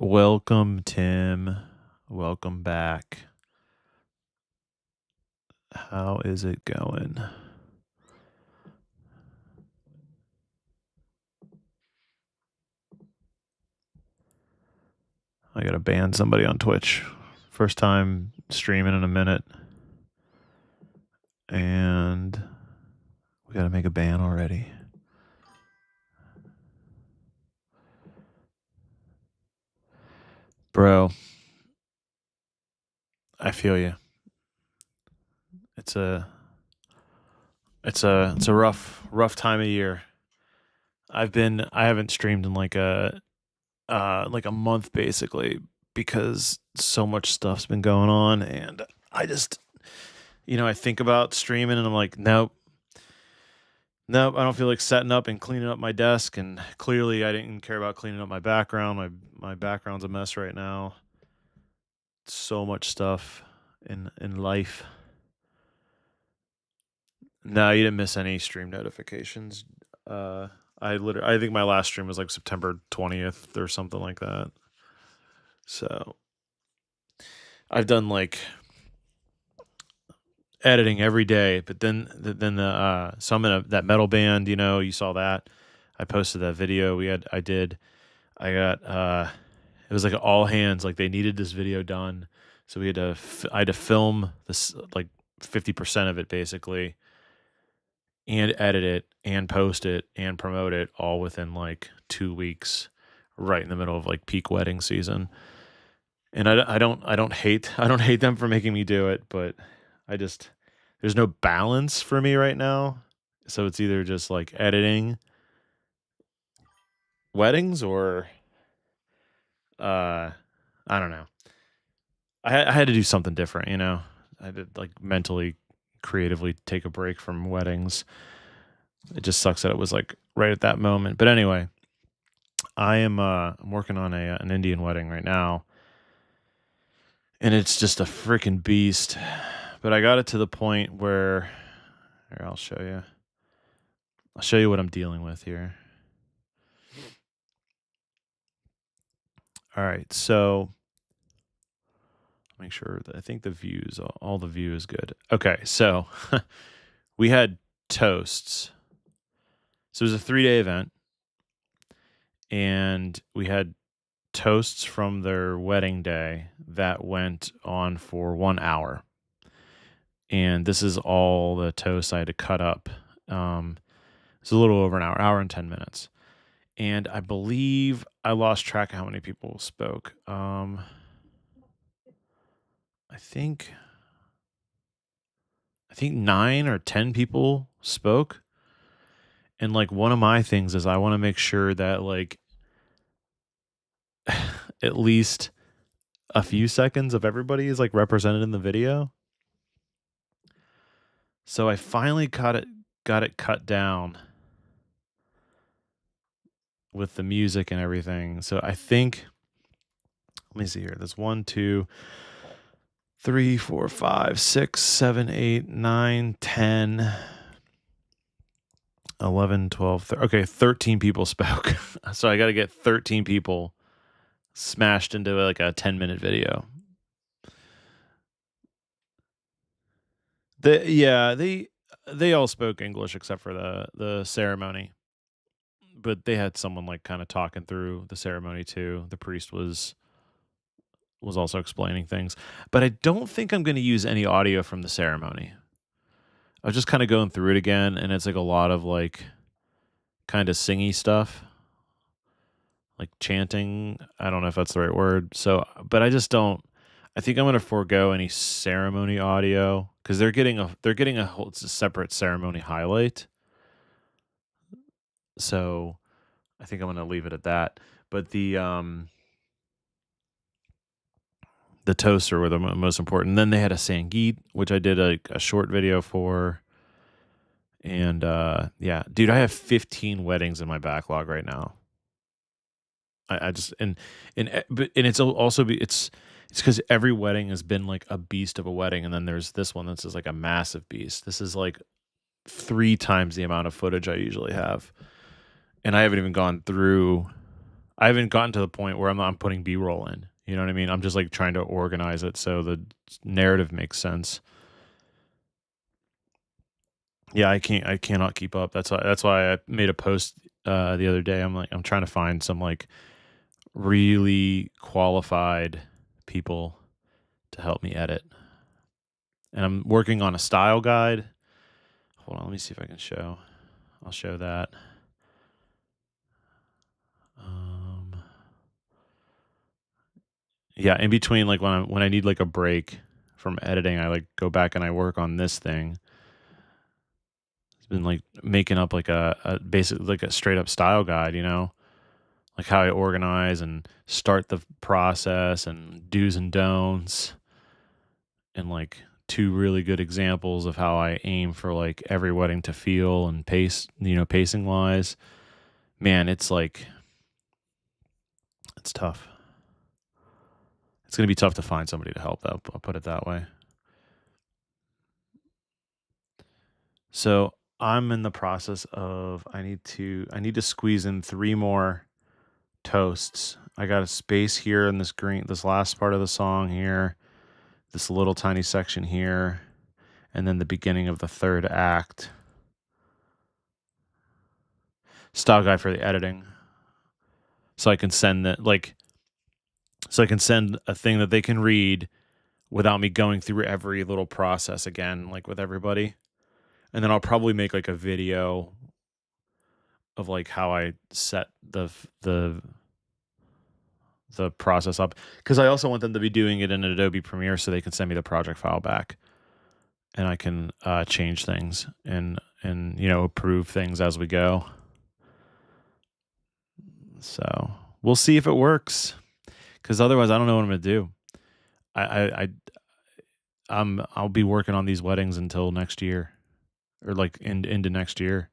Welcome, Tim. Welcome back. How is it going? I gotta ban somebody on Twitch. First time streaming in a minute. And we gotta make a ban already. Bro, I feel you. It's a rough time of year. I haven't streamed in like a month basically because so much stuff's been going on, and I just I think about streaming and I'm like, nope, I don't feel like setting up and cleaning up my desk, and clearly I didn't care about cleaning up my background. My background's a mess right now. So much stuff in life. No, you didn't miss any stream notifications. I think my last stream was like September 20th or something like that. So I've done like editing every day, but then so I'm in that metal band, you saw that. I posted that video I got it was like all hands, like they needed this video done. So I had to film this like 50% of it basically, and edit it and post it and promote it all within like 2 weeks, right in the middle of like peak wedding season. And I don't hate them for making me do it, but I just there's no balance for me right now. So it's either just like editing weddings or I don't know. I had to do something different, I had to like mentally, creatively take a break from weddings. It just sucks that it was like right at that moment. But anyway, I'm working on an Indian wedding right now, and it's just a freaking beast. But I got it to the point where here, I'll show you. I'll show you what I'm dealing with here. All right, so make sure that I think all the view is good. Okay, so we had toasts. So it was a 3-day event, and we had toasts from their wedding day that went on for 1 hour. And this is all the toasts I had to cut up. It's a little over an hour and 10 minutes. And I believe I lost track of how many people spoke. I think 9 or 10 people spoke. And like one of my things is I want to make sure that like at least a few seconds of everybody is like represented in the video. So I finally got it cut down with the music and everything. So I think, let me see here. There's 1, 2, 3, 4, 5, 6, 7, 8, 9, 10, 11, 12, 13. Okay, 13 people spoke. So I got to get 13 people smashed into like a 10-minute video. They all spoke English except for the ceremony. But they had someone like kind of talking through the ceremony too. The priest was also explaining things. But I don't think I'm going to use any audio from the ceremony. I was just kind of going through it again, and it's like a lot of like kind of singy stuff, like chanting. I don't know if that's the right word. So, but I just don't. I think I'm going to forego any ceremony audio because they're getting a whole, it's a separate ceremony highlight. So, I think I'm going to leave it at that. But the toasts were the most important. And then they had a Sangeet, which I did a short video for. And yeah, dude, I have 15 weddings in my backlog right now. I just and it's also it's because every wedding has been like a beast of a wedding, and then there's this one that's just like a massive beast. This is like 3 times the amount of footage I usually have, and I haven't even gone through. I haven't gotten to the point where I'm putting B-roll in. You know what I mean? I'm just like trying to organize it so the narrative makes sense. Yeah, I cannot keep up. That's why I made a post the other day. I'm trying to find some like really qualified people to help me edit. And I'm working on a style guide. Hold on, let me see if I can show. I'll show that. Um, yeah, in between, like when I need like a break from editing, I like go back and I work on this thing. It's been like making up like a basic like a straight up style guide, you know, like how I organize and start the process and do's and don'ts, and like two really good examples of how I aim for like every wedding to feel and pace, you know, pacing wise. Man, it's like it's tough. It's going to be tough to find somebody to help. I'll put it that way. So I'm in the process of I need to squeeze in 3 more toasts. I got a space here in this last part of the song here, this little tiny section here, and then the beginning of the third act. Style guide for the editing. So I can send a thing that they can read without me going through every little process again, like with everybody. And then I'll probably make like a video of like how I set the process up, because I also want them to be doing it in Adobe Premiere so they can send me the project file back and I can change things and you know, approve things as we go. So we'll see if it works, because otherwise I don't know what I'm gonna do. I I'll be working on these weddings until next year, or like into next year.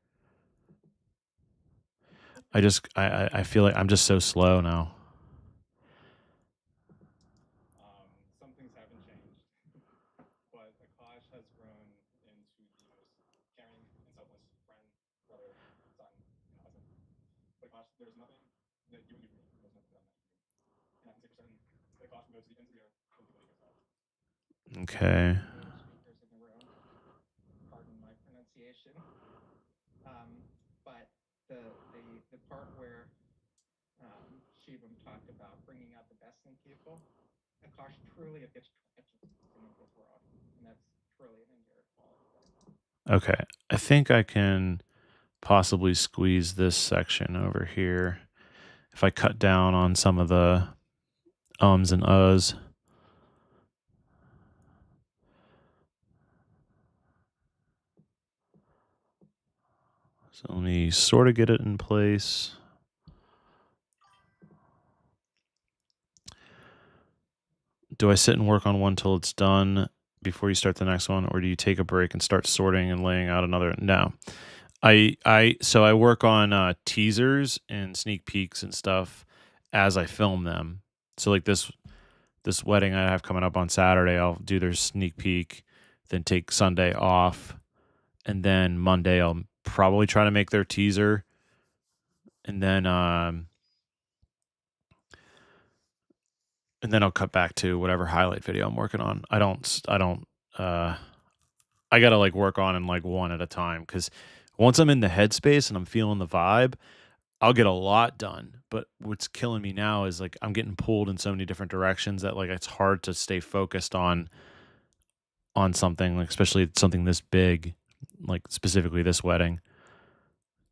I feel like I'm just so slow now. Some things haven't changed, but Akash has grown into the most caring and selfless friend, brother, son, and husband. But Akash, there's nothing that you would do for me. There's nothing that I'm not doing. And I can say for certain that Akash would go to the ends of the earth for the people he cares about. Okay. Native speakers in the room, pardon my pronunciation. But the part where Shivam talked about bringing out the best in people, Akash truly gets tragic in this world, and that's truly an endearing quality. Okay. I think I can possibly squeeze this section over here if I cut down on some of the ums and uhs. So let me sort of get it in place. Do I sit and work on one till it's done before you start the next one, or do you take a break and start sorting and laying out another? No. I work on teasers and sneak peeks and stuff as I film them. So like this wedding I have coming up on Saturday, I'll do their sneak peek, then take Sunday off, and then Monday I'll probably try to make their teaser, and then I'll cut back to whatever highlight video I'm working on. I gotta like work on them like one at a time, because once I'm in the headspace and I'm feeling the vibe, I'll get a lot done. But what's killing me now is like I'm getting pulled in so many different directions that like it's hard to stay focused on something, like especially something this big, like specifically this wedding,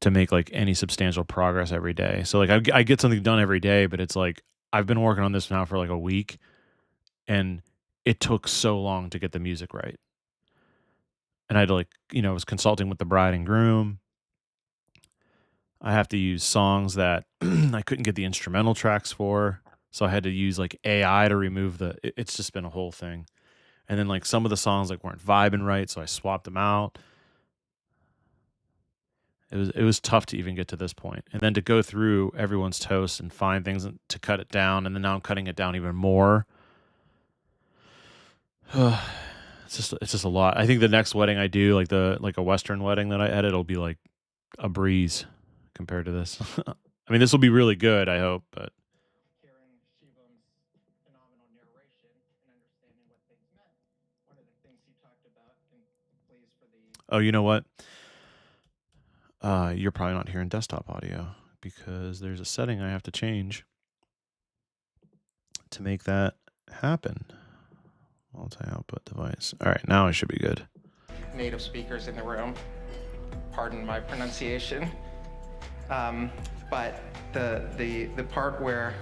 to make like any substantial progress every day. So like I get something done every day, but it's like I've been working on this now for like a week, and it took so long to get the music right. And I had to like, you know, I was consulting with the bride and groom. I have to use songs that I couldn't get the instrumental tracks for. So I had to use like AI to remove it's just been a whole thing. And then like some of the songs like weren't vibing right, so I swapped them out. It was tough to even get to this point. And then to go through everyone's toast and find things to cut it down, and then now I'm cutting it down even more. It's just a lot. I think the next wedding I do, like a Western wedding that I edit, will be like a breeze compared to this. I mean, this will be really good, I hope, but Hearing Shivam's phenomenal narration and understanding what things meant. One of the things he talked about in Pleas for the oh, you know what? You're probably not hearing desktop audio because there's a setting I have to change to make that happen. Multi-output device. All right, now I should be good. native speakers in the room. Pardon my pronunciation. But the part where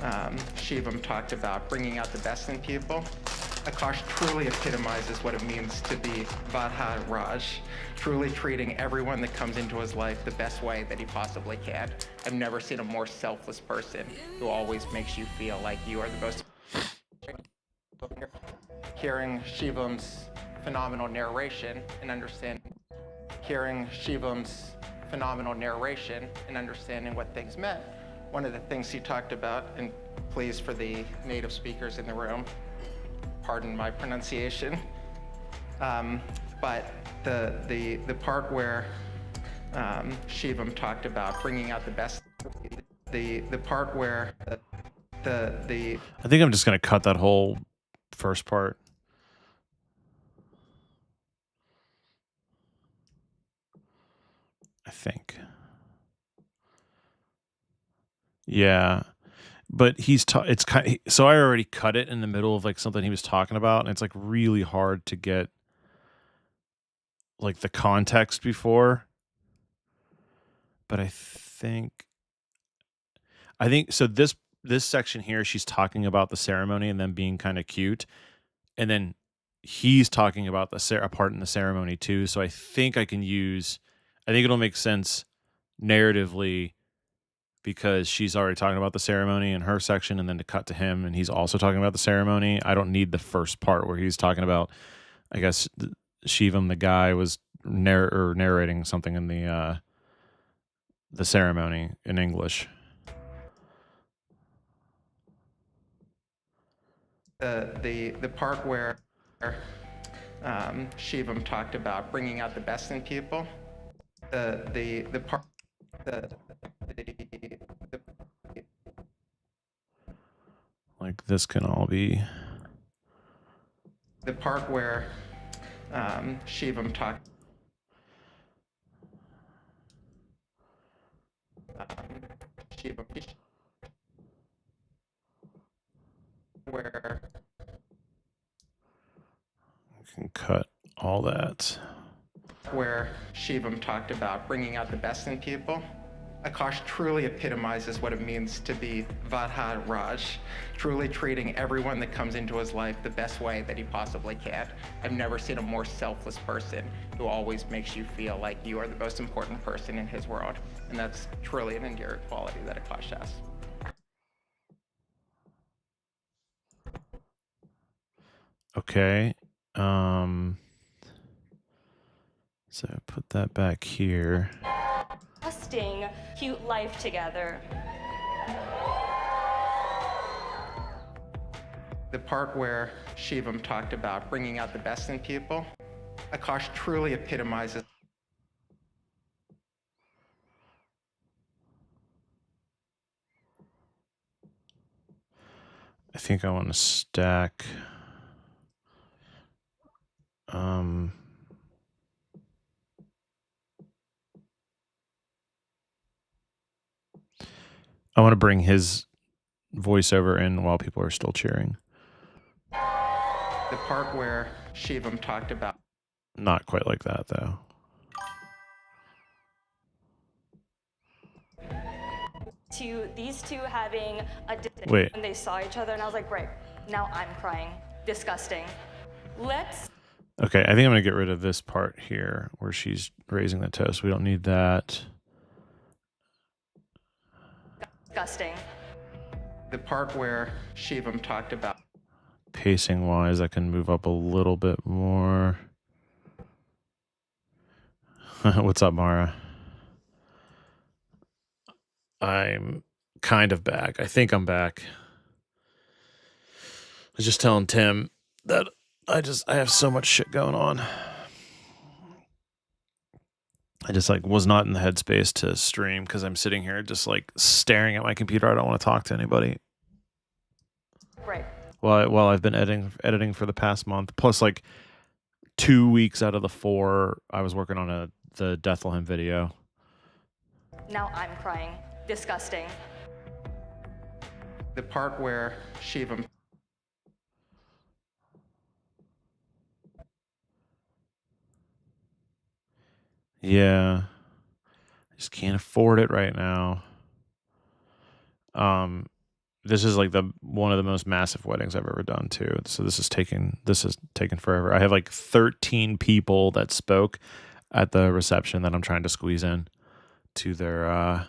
Shivam talked about bringing out the best in people, Akash truly epitomizes what it means to be Vadha Raj, truly treating everyone that comes into his life the best way that he possibly can. I've never seen a more selfless person who always makes you feel like you are the most. Hearing Shivam's phenomenal narration and understanding what things meant. One of the things he talked about, and please for the native speakers in the room, pardon my pronunciation, but the part where Shivam talked about bringing out the best, the part where the I think I'm just going to cut that whole first part. I think. Yeah. But it's kind of, so I already cut it in the middle of like something he was talking about, and it's like really hard to get like the context before. But I think so this section here, she's talking about the ceremony and them being kind of cute, and then he's talking about a part in the ceremony too. So I think it'll make sense narratively because she's already talking about the ceremony in her section, and then to cut to him and he's also talking about the ceremony. I don't need the first part where he's talking about, I guess, Shivam, the guy, was narrating something in the ceremony in English. The part where Shivam talked about bringing out the best in people, the part like this can all be the part where Shivam talked Shivam where you can cut all that. Where Shivam talked about bringing out the best in people. Akash truly epitomizes what it means to be Vadha Raj, truly treating everyone that comes into his life the best way that he possibly can. I've never seen a more selfless person who always makes you feel like you are the most important person in his world. And that's truly an endearing quality that Akash has. Okay. So put that back here. Trusting cute life together. The part where Shivam talked about bringing out the best in people, Akash truly epitomizes. I think I want to stack. I want to bring his voiceover in while people are still cheering. The part where Shivam talked about. Not quite like that, though. To these two having a date Wait. when they saw each other, and I was like, great, now I'm crying. Disgusting. Let's. Okay, I think I'm going to get rid of this part here where she's raising the toast. We don't need that. Disgusting. The part where Shivam talked about. Pacing wise, I can move up a little bit more. What's up, Mara? I'm kind of back. I think I'm back. I was just telling Tim that I have so much shit going on. I just like was not in the headspace to stream because I'm sitting here just like staring at my computer. I don't want to talk to anybody. Break. While I've been editing for the past month, plus like 2 weeks out of the 4, I was working on the Deathlehem video. Now I'm crying. Disgusting. The part where Shivam Yeah, I just can't afford it right now. This is like one of the most massive weddings I've ever done too. So this is taking forever. I have like 13 people that spoke at the reception that I'm trying to squeeze in to their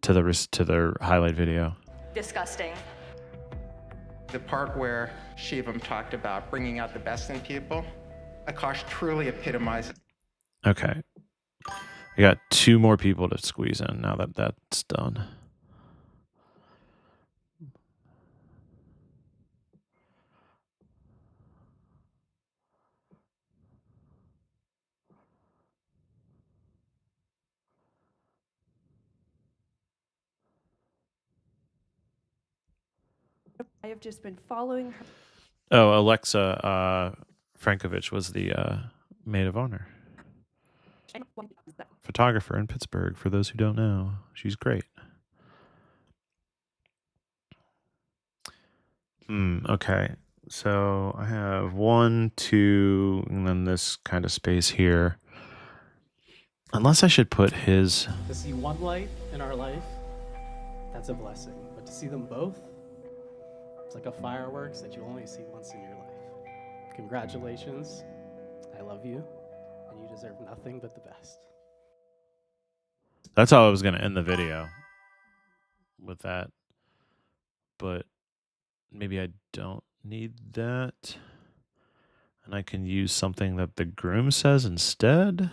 to their highlight video. Disgusting. the part where Shivam talked about bringing out the best in people, Akash truly epitomizes. Okay. I got 2 more people to squeeze in now that that's done. I have just been following her. Oh, Alexa Frankovich was the maid of honor. Photographer in Pittsburgh, for those who don't know. She's great. Okay. So I have 1, 2, and then this kind of space here. Unless I should put his... To see one light in our life, that's a blessing. But to see them both, it's like a fireworks that you only see once in your life. Congratulations. I love you, and you deserve nothing but the best. That's how I was going to end the video with that. But maybe I don't need that. And I can use something that the groom says instead.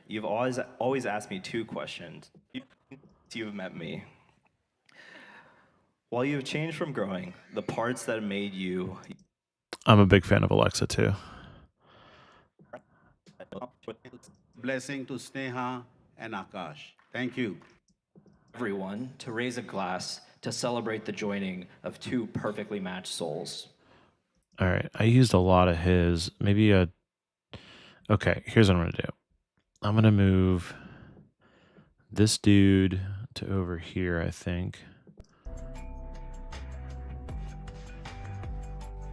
You've always asked me 2 questions. You've met me. While you've changed from growing, the parts that made you... I'm a big fan of Alexa too. Blessing to Sneha and Akash. Thank you. Everyone to raise a glass to celebrate the joining of 2 perfectly matched souls. All right. I used a lot of his. Maybe a... Okay, here's what I'm going to do. I'm going to move this dude to over here, I think.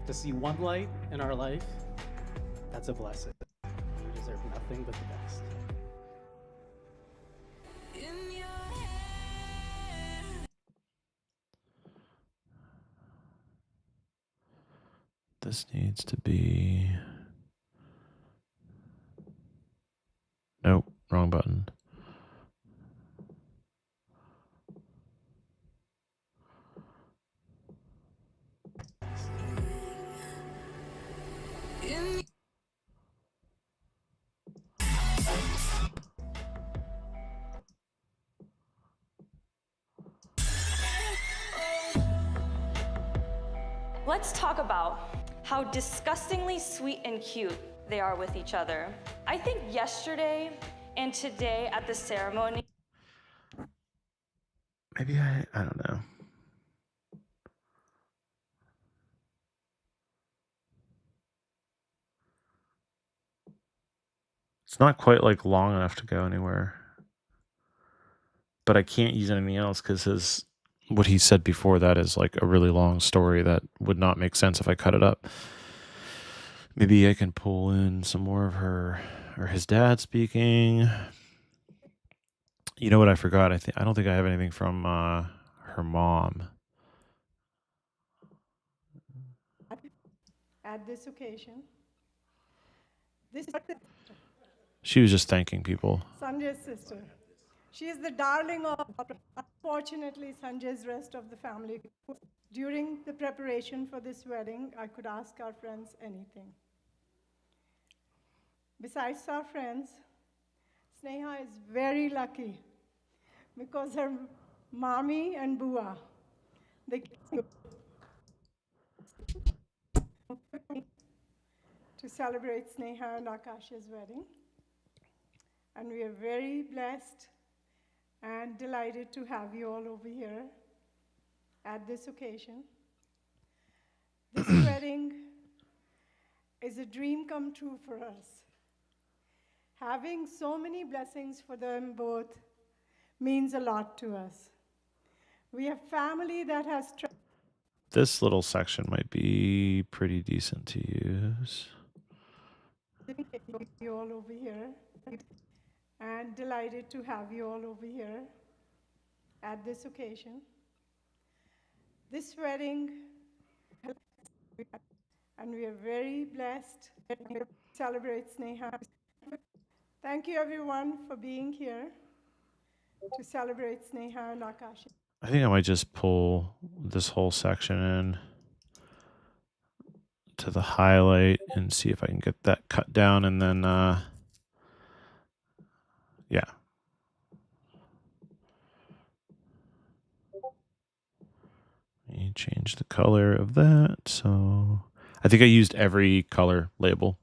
To see one light in our life, that's a blessing. You deserve nothing but the best. This needs to be... Nope, wrong button. Let's talk about how disgustingly sweet and cute they are with each other. I think yesterday and today at the ceremony. Maybe I don't know. It's not quite like long enough to go anywhere. But I can't use anything else because what he said before that is like a really long story that would not make sense if I cut it up. Maybe I can pull in some more of her or his dad speaking. You know what I forgot? I don't think I have anything from her mom. At this occasion, She was just thanking people. Sanjay's sister. She is the darling of, unfortunately, Sanjay's rest of the family. During the preparation for this wedding, I could ask our friends anything. Besides our friends, Sneha is very lucky because her mommy and Bua, they celebrate Sneha and Akash's wedding. And we are very blessed and delighted to have you all over here at this occasion. This wedding is a dream come true for us. Having so many blessings for them both means a lot to us. We have family that has This little section might be pretty decent to use. you all over here and delighted to have you all over here at this occasion. This wedding, and we are very blessed to celebrate Sneha. Thank you everyone for being here to celebrate Sneha and Akash. I think I might just pull this whole section in to the highlight and see if I can get that cut down, and then yeah. Let me change the color of that. So I think I used every color label.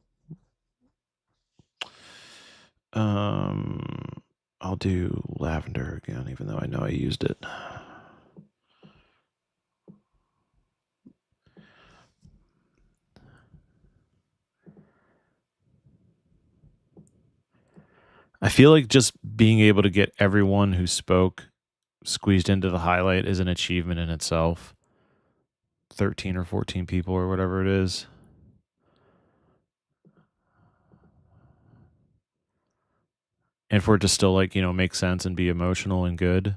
I'll do lavender again, even though I know I used it. I feel like just being able to get everyone who spoke squeezed into the highlight is an achievement in itself. 13 or 14 people or whatever it is. And for it to still, like, you know, make sense and be emotional and good.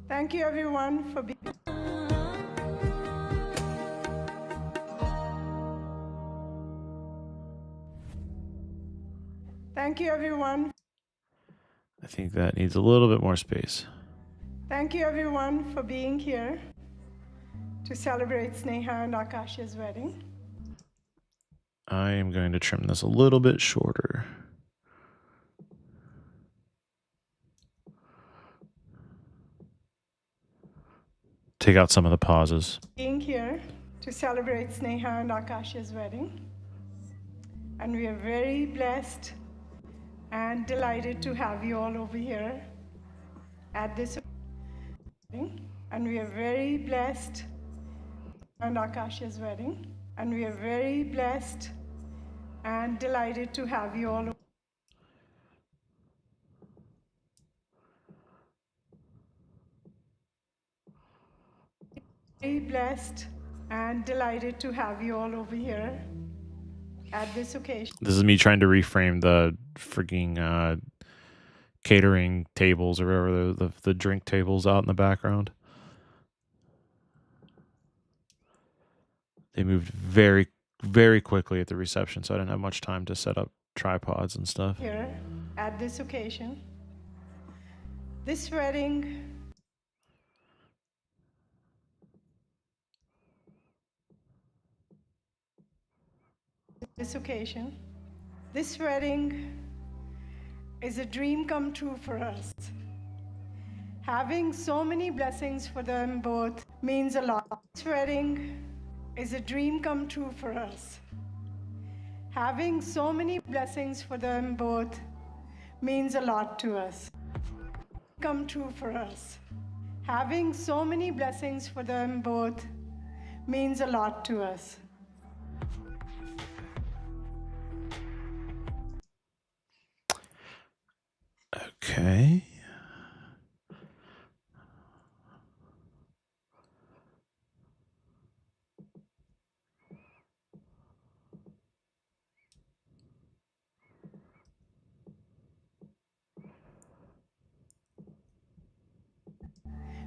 Thank you everyone for being Thank you everyone. I think that needs a little bit more space. Thank you everyone for being here to celebrate Sneha and Akash's wedding. I am going to trim this a little bit shorter. Take out some of the pauses. Being here to celebrate Sneha and Akash's wedding. And we are very blessed and delighted to have you all over here at this wedding. And we are very blessed and Akash's wedding. And we are very blessed and delighted to have you all. Very blessed and delighted to have you all over here at this occasion. This is me trying to reframe the freaking catering tables or whatever, the drink tables out in the background. They moved very, very quickly at the reception, so I didn't have much time to set up tripods and stuff. Here at this occasion. This wedding This wedding is a dream come true for us. Having so many blessings for them both means a lot. This wedding is a dream come true for us. Having so many blessings for them both means a lot to us. Come true for us. Having so many blessings for them both means a lot to us. Okay.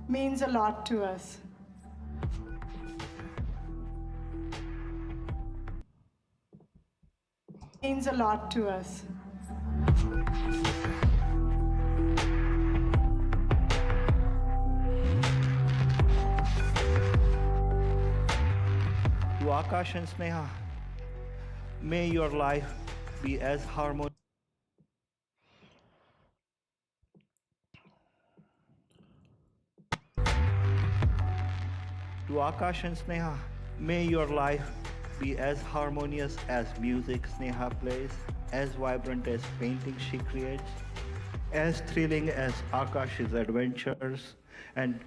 Means a lot to us. Means a lot to us. To Akash and Sneha, may your life be as harmonious. To Akash and Sneha, May your life be as harmonious as music Sneha plays, as vibrant as painting she creates, as thrilling as Akash's adventures, and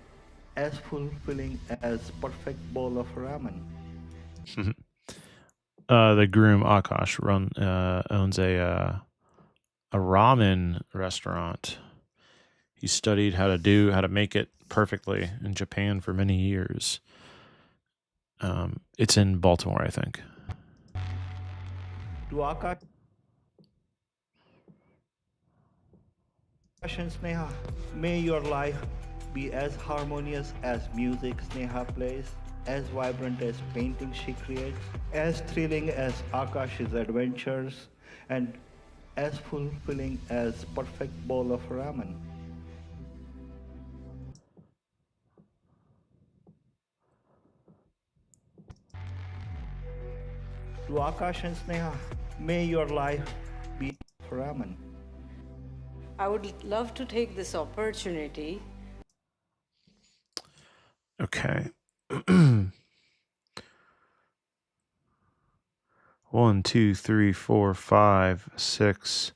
as fulfilling as perfect bowl of ramen. The groom Akash owns a ramen restaurant. He studied how to make it perfectly in Japan for many years. It's in Baltimore, I think. To Akash and Sneha, may your life be as harmonious as music Sneha plays, as vibrant as painting she creates, as thrilling as Akash's adventures, and as fulfilling as perfect bowl of ramen. To Akash and Sneha, may your life be ramen. I would love to take this opportunity. Okay. 1, 2, 3, 4, 5, 6,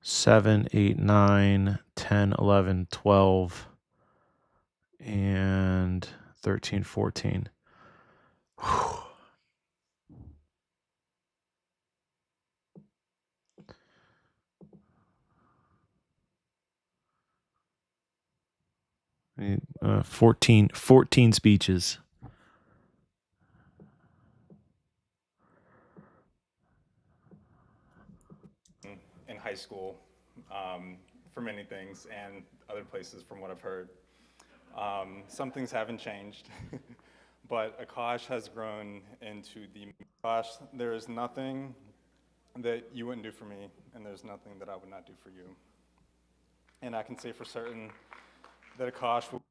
7, 8, 9, 10, 11, 12, and 13, 14. Whew. I need, 14 speeches. In high school, for many things and other places from what I've heard. Some things haven't changed, but Akash has grown into the Akash. There is nothing that you wouldn't do for me, and there's nothing that I would not do for you. And I can say for certain that Akash will.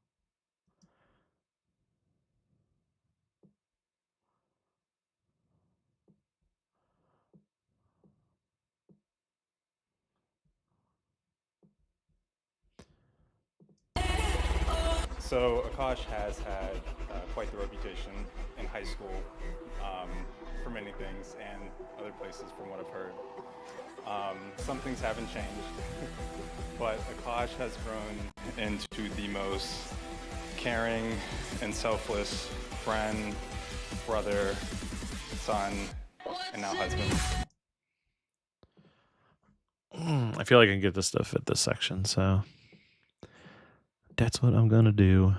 So Akash has had quite the reputation in high school for many things and other places from what I've heard. Some things haven't changed, but Akash has grown into the most caring and selfless friend, brother, son, and now husband. I feel like I can get this to fit this section, so that's what I'm gonna do.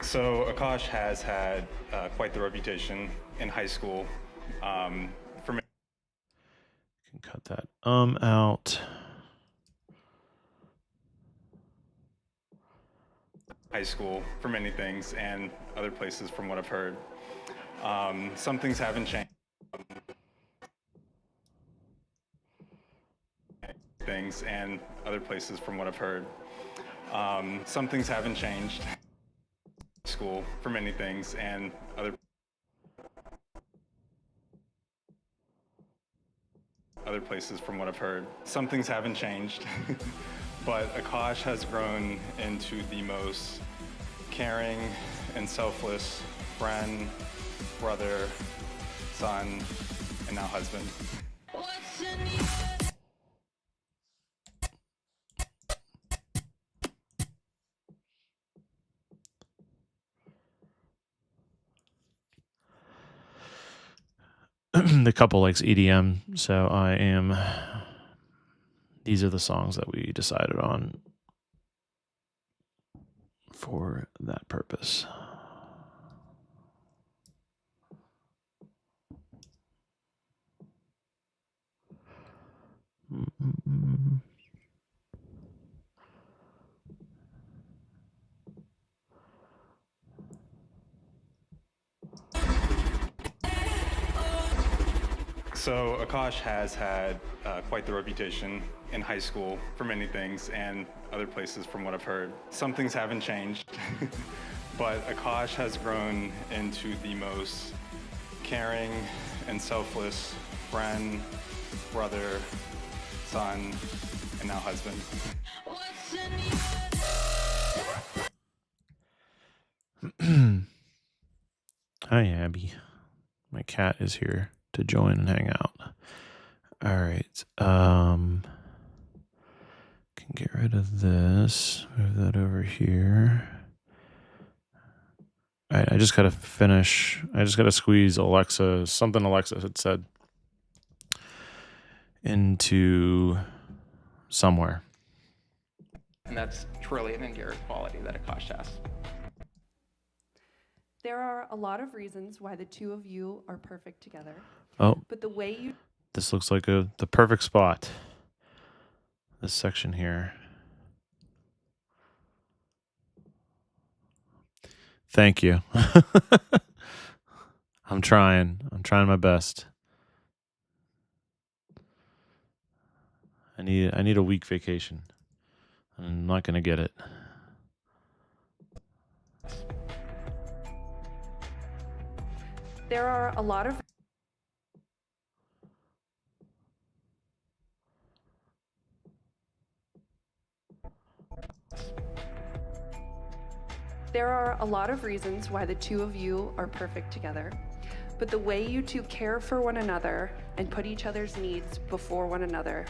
So Akash has had quite the reputation in high school for many. Can cut that out. High school for many things and other places from what I've heard. Some things haven't changed. Things and other places from what I've heard. Some things haven't changed. School for many things and other places from what I've heard. Some things haven't changed, but Akash has grown into the most caring and selfless friend, brother, son, and now husband. The couple likes EDM, so these are the songs that we decided on for that purpose. So Akash has had quite the reputation in high school for many things and other places from what I've heard. Some things haven't changed, but Akash has grown into the most caring and selfless friend, brother, son, and now husband. Hi, Abby. My cat is here to join and hang out. All right. Can get rid of this. Move that over here. All right, I just got to finish. I just got to squeeze something Alexa had said into somewhere. And that's truly an endearing quality that Akash has. There are a lot of reasons why the two of you are perfect together. Oh, But the way you this looks like the perfect spot. This section here. Thank you. I'm trying my best. I need a week vacation. I'm not going to get it. there are a lot of There are a lot of reasons why the two of you are perfect together. But the way you two care for one another and put each other's needs before one another,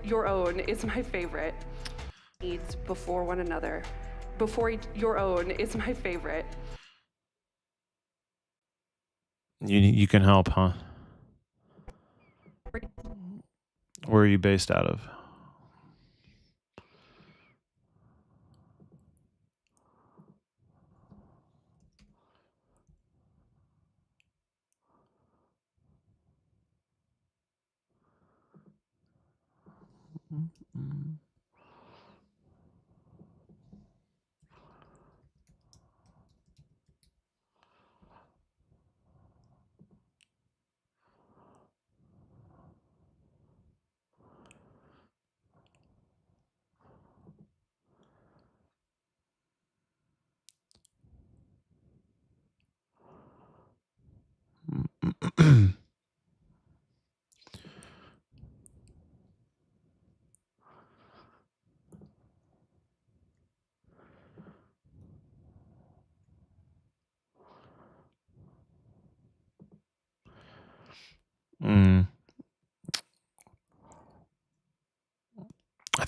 your own, is my favorite. Needs before one another. Your own is my favorite. You can help, huh? Where are you based out of? I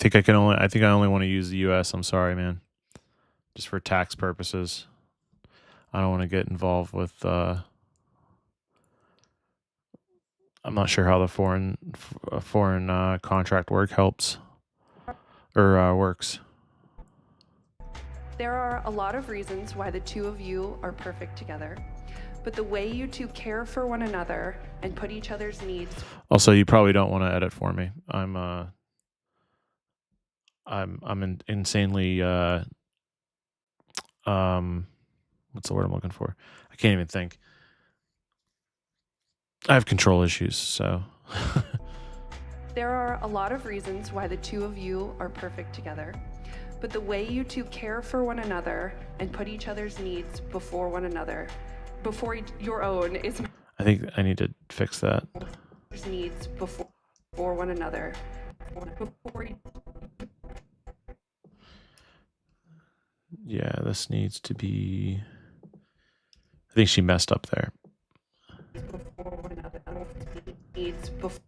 think I only want to use the US. I'm sorry, man. Just for tax purposes. I don't want to get involved with I'm not sure how the foreign contract work helps or works. There are a lot of reasons why the two of you are perfect together. But the way you two care for one another and put each other's needs. Also, you probably don't want to edit for me. I'm insanely what's the word I'm looking for? I can't even think. I have control issues, so There are a lot of reasons why the two of you are perfect together. But the way you two care for one another and put each other's needs before one another, your own, is my I think I need to fix that. needs before one another. Yeah, this needs to be. I think she messed up there. Needs before.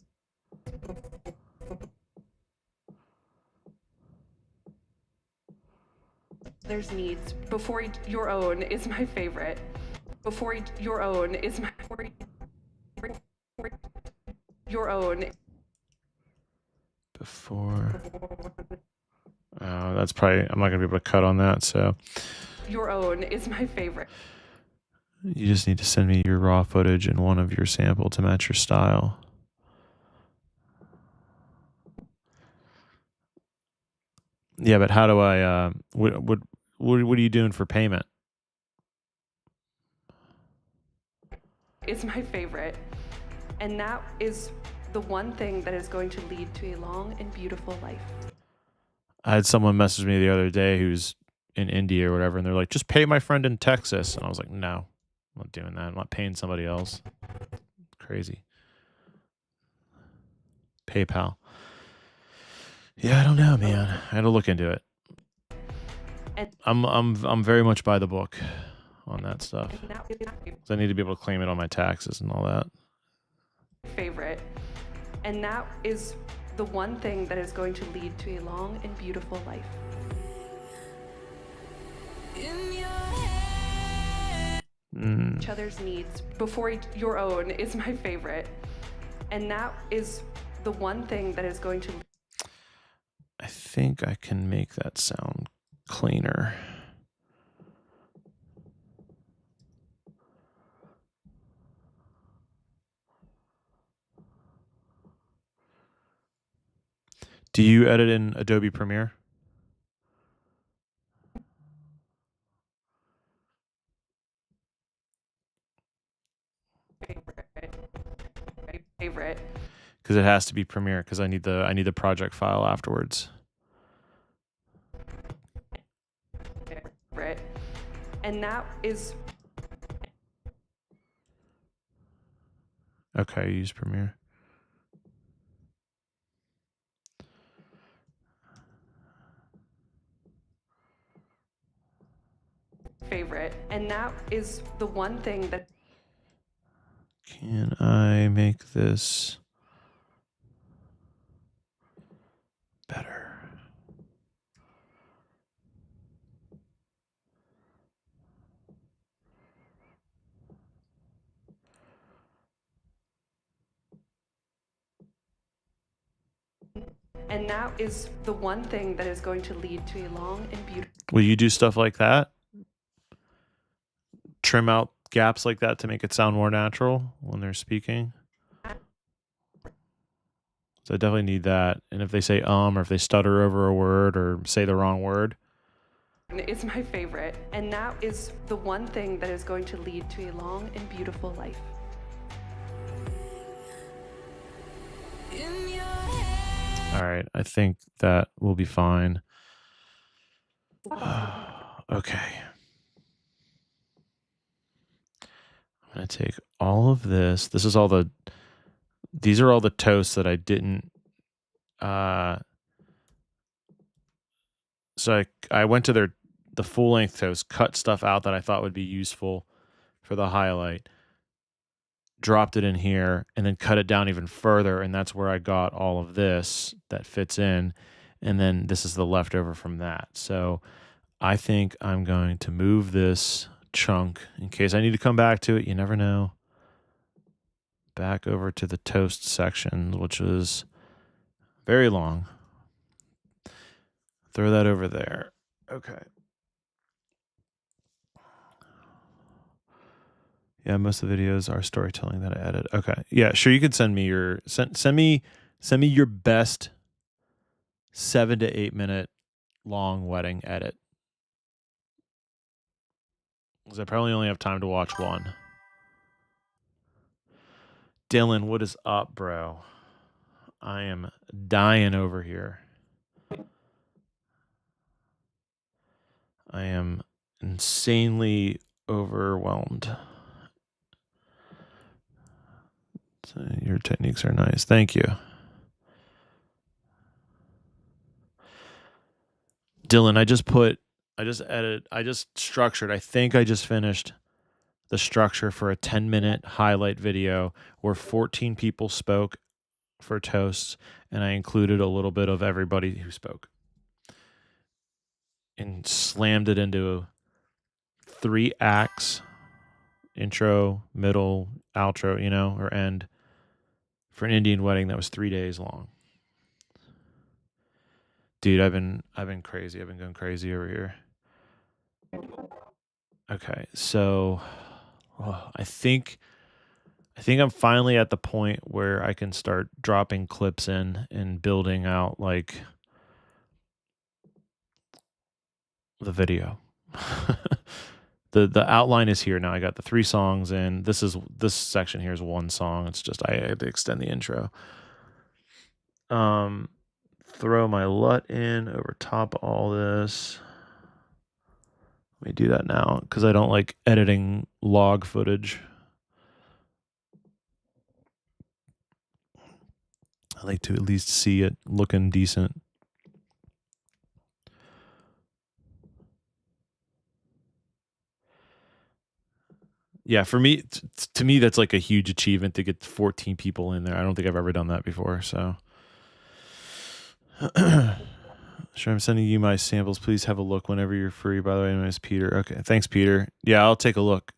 There's needs before your own is my favorite. Before your own is my your own. Before. That's probably, I'm not going to be able to cut on that, so. Your own is my favorite. You just need to send me your raw footage and one of your sample to match your style. Yeah, but how do I, what are you doing for payment? Is my favorite. And that is the one thing that is going to lead to a long and beautiful life. I had someone message me the other day who's in India or whatever, and they're like, just pay my friend in Texas. And I was like, no, I'm not doing that. I'm not paying somebody else. Crazy. PayPal. Yeah, I don't know, man. I had to look into it. I'm very much by the book. on that stuff. And that is my 'Cause I need to be able to claim it on my taxes and all that. favorite. And that is the one thing that is going to lead to a long and beautiful life. Each other's needs before your own is my favorite. And that is the one thing that is going to. I think I can make that sound cleaner. Do you edit in Adobe Premiere? Favorite. Because it has to be Premiere. Because I need the project file afterwards. Favorite. And that is. Okay, use Premiere. Favorite. And that is the one thing that. Can I make this better? And that is the one thing that is going to lead to a long and beautiful. Will you do stuff like that? Trim out gaps like that to make it sound more natural when they're speaking? So I definitely need that. And if they say or if they stutter over a word or say the wrong word. Is my favorite. And that is the one thing that is going to lead to a long and beautiful life. All right, I think that will be fine. Okay. I'm going to take all of this. These are all the toasts that I didn't. So I went to the full length toast, cut stuff out that I thought would be useful for the highlight, dropped it in here, and then cut it down even further. And that's where I got all of this that fits in. And then this is the leftover from that. So I think I'm going to move this chunk in case I need to come back to it. You never know. Back over to the toast section, which was very long. Throw that over there. Okay. Yeah, most of the videos are storytelling that I edit. Okay. Yeah, sure. You could send me your best 7 to 8 minute long wedding edit. Because I probably only have time to watch one. Dylan, what is up, bro? I am dying over here. I am insanely overwhelmed. So your techniques are nice. Thank you. Dylan, I just structured. I think I just finished the structure for a 10-minute highlight video where 14 people spoke for toasts, and I included a little bit of everybody who spoke. And slammed it into 3 acts, intro, middle, outro, or end, for an Indian wedding that was 3 days long. Dude, I've been crazy. I've been going crazy over here. Okay, so I think I'm finally at the point where I can start dropping clips in and building out like the video. The outline is here now. I got the 3 songs in. This section here is 1 song. It's just I had to extend the intro. Throw my LUT in over top of all this. Let me do that now because I don't like editing log footage. I like to at least see it looking decent. Yeah, for me, to me, that's like a huge achievement to get 14 people in there. I don't think I've ever done that before. So, sure, I'm sending you my samples. Please have a look whenever you're free. By the way, my name is Peter. Okay, thanks, Peter. Yeah, I'll take a look.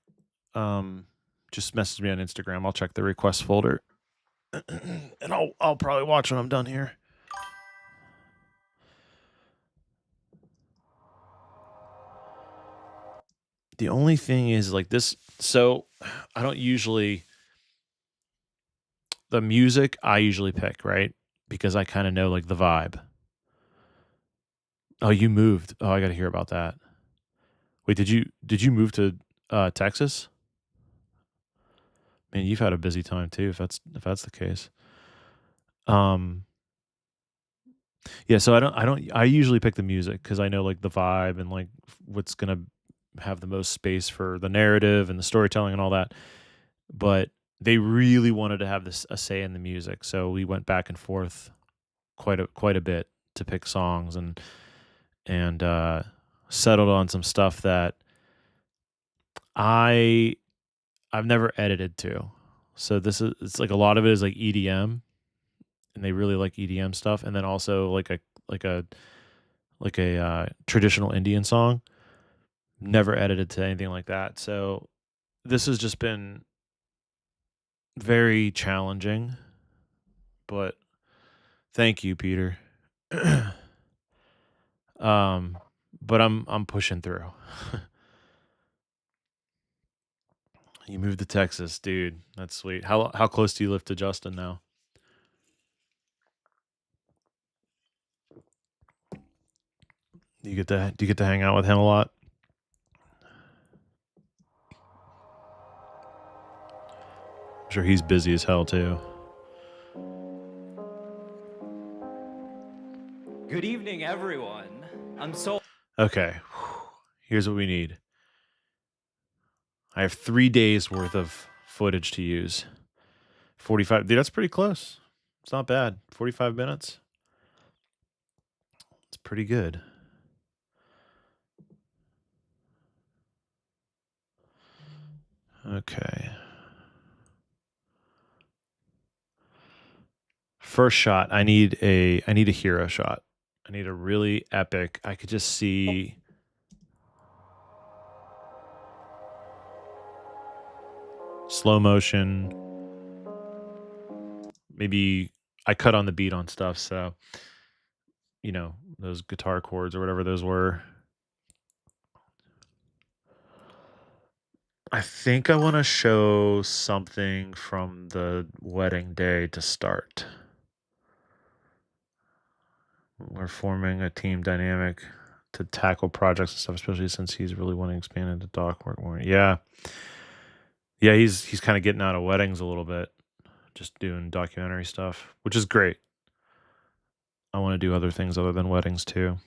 Just message me on Instagram. I'll check the request folder, and I'll probably watch when I'm done here. The only thing is like this. So I don't usually. The music I usually pick, right? Because I kind of know like the vibe. Oh, you moved. Oh, I got to hear about that. Wait, did you move to Texas? Man, you've had a busy time too. If that's the case. Yeah. So I usually pick the music because I know like the vibe and like what's gonna have the most space for the narrative and the storytelling and all that. But they really wanted to have a say in the music, so we went back and forth quite a bit to pick songs and settled on some stuff that I've never edited to. So it's like a lot of it is like EDM, and they really like EDM stuff, and then also like a traditional Indian song. Never edited to anything like that. So this has just been very challenging, but thank you, Peter. But I'm pushing through. You moved to Texas, dude. That's sweet. How close do you live to Justin now? Do you get to hang out with him a lot? I'm sure he's busy as hell too. Good evening, everyone. I'm so Okay. Here's what we need. I have 3 days worth of footage to use. 45. Dude, that's pretty close. It's not bad. 45 minutes. It's pretty good. Okay. First shot, I need a hero shot. I need a really epic. I could just see slow motion. Maybe I cut on the beat on stuff, so those guitar chords or whatever those were. I think I want to show something from the wedding day to start. We're forming a team dynamic to tackle projects and stuff, especially since he's really wanting to expand into doc work more. Yeah. Yeah, he's kind of getting out of weddings a little bit, just doing documentary stuff, which is great. I want to do other things other than weddings too.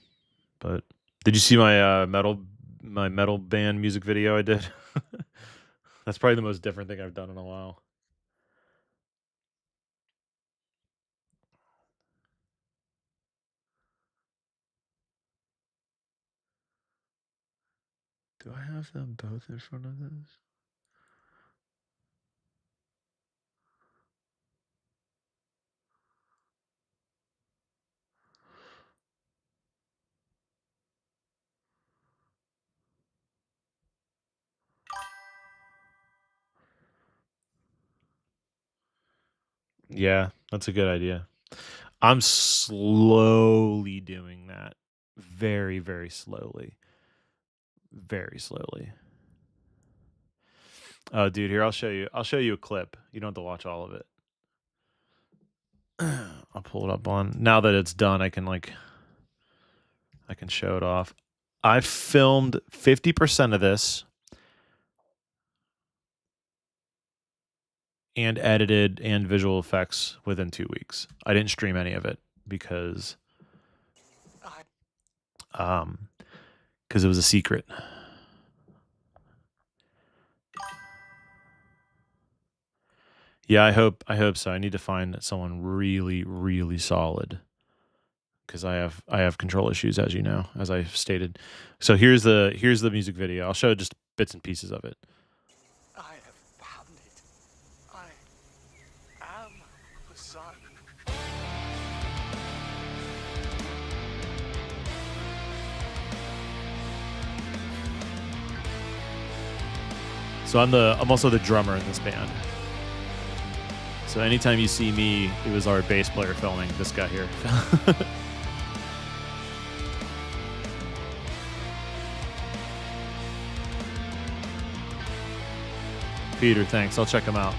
But did you see my metal band music video I did? That's probably the most different thing I've done in a while. Do I have them both in front of this? Yeah, that's a good idea. I'm slowly doing that. Very, very slowly. Very slowly. Oh, dude, here I'll show you. I'll show you a clip. You don't have to watch all of it. I'll pull it up on. Now that it's done, I can show it off. I filmed 50% of this and edited and visual effects within 2 weeks. I didn't stream any of it because it was a secret. Yeah, I hope so. I need to find someone really, really solid because I have control issues, as you know, as I've stated. So here's the music video. I'll show just bits and pieces of it. I So I'm also the drummer in this band. So anytime you see me, it was our bass player filming, this guy here. Peter, thanks. I'll check him out.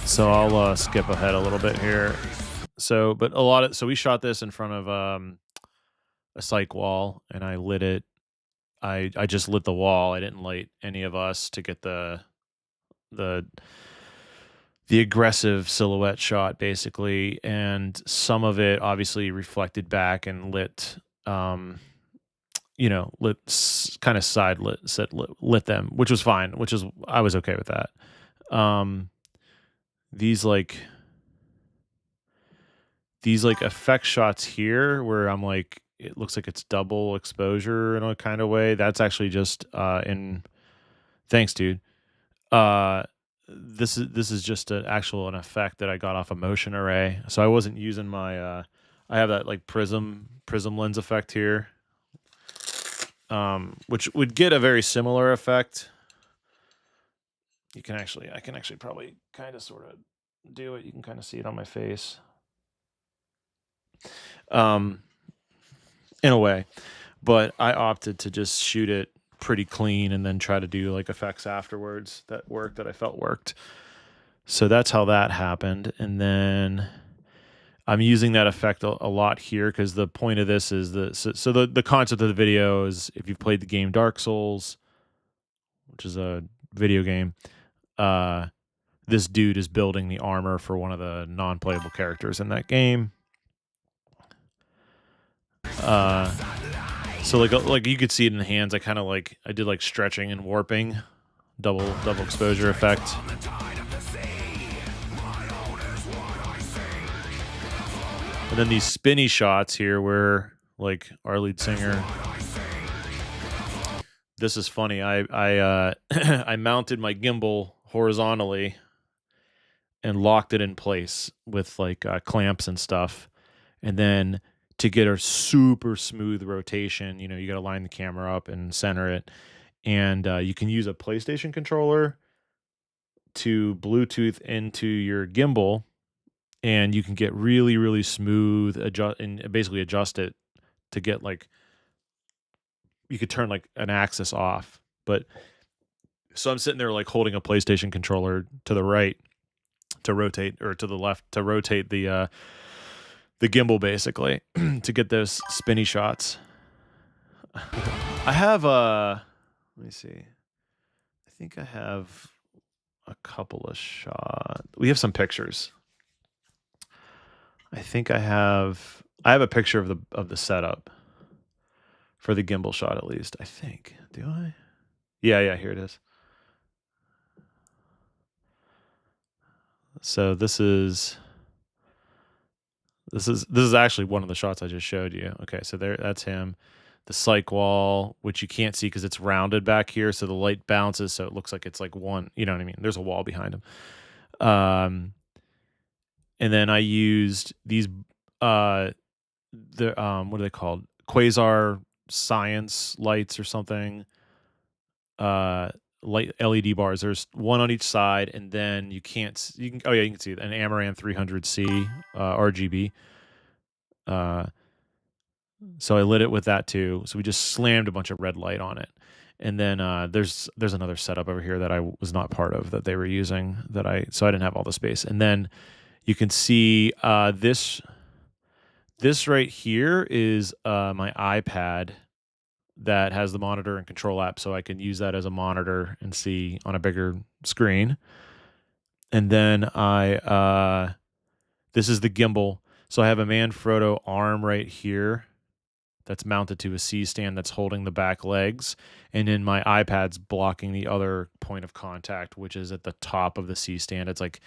So I'll skip ahead a little bit here. So we shot this in front of a psych wall, and I lit it. I just lit the wall. I didn't light any of us to get the aggressive silhouette shot, basically, and some of it obviously reflected back and lit, kind of lit them, which was fine. I was okay with that. These effect shots here where I'm like, it looks like it's double exposure in a kind of way. That's actually just thanks, dude. This is just an effect that I got off a motion array. So I wasn't using my I have that like prism lens effect here. Which would get a very similar effect. I can actually probably kind of sort of do it. You can kind of see it on my face. In a way, but I opted to just shoot it pretty clean and then try to do like effects afterwards that I felt worked. So that's how that happened. And then I'm using that effect a lot here because the point of this is the concept of the video is, if you've played the game Dark Souls, which is a video game, this dude is building the armor for one of the non-playable characters in that game. So like you could see it in the hands. I did like stretching and warping, double exposure effect. And then these spinny shots here where like our lead singer. This is funny. I I mounted my gimbal horizontally and locked it in place with like clamps and stuff, and then to get a super smooth rotation, you got to line the camera up and center it. And you can use a PlayStation controller to Bluetooth into your gimbal, and you can get really, really smooth, basically adjust it to get like, you could turn like an axis off. But so I'm sitting there like holding a PlayStation controller to the right to rotate, or to the left to rotate the gimbal, basically, to get those spinny shots. I have let me see. I think I have a couple of shots. We have some pictures. I think I have a picture of the setup for the gimbal shot, at least. I think. Do I? Yeah, here it is. So this is actually one of the shots I just showed you. Okay, so that's him. The psych wall, which you can't see because it's rounded back here, so the light bounces, so it looks like it's like one. You know what I mean? There's a wall behind him. And then I used these what are they called? Quasar science lights or something. Light LED bars. There's one on each side, and then you can see it. An Amaran 300C RGB. So I lit it with that too. So we just slammed a bunch of red light on it. And then there's another setup over here that I was not part of that they were using, so I didn't have all the space. And then you can see this right here is my iPad that has the monitor and control app, so I can use that as a monitor and see on a bigger screen. And then this is the gimbal. So I have a Manfrotto arm right here that's mounted to a C-stand that's holding the back legs, and then my iPad's blocking the other point of contact, which is at the top of the C-stand. It's like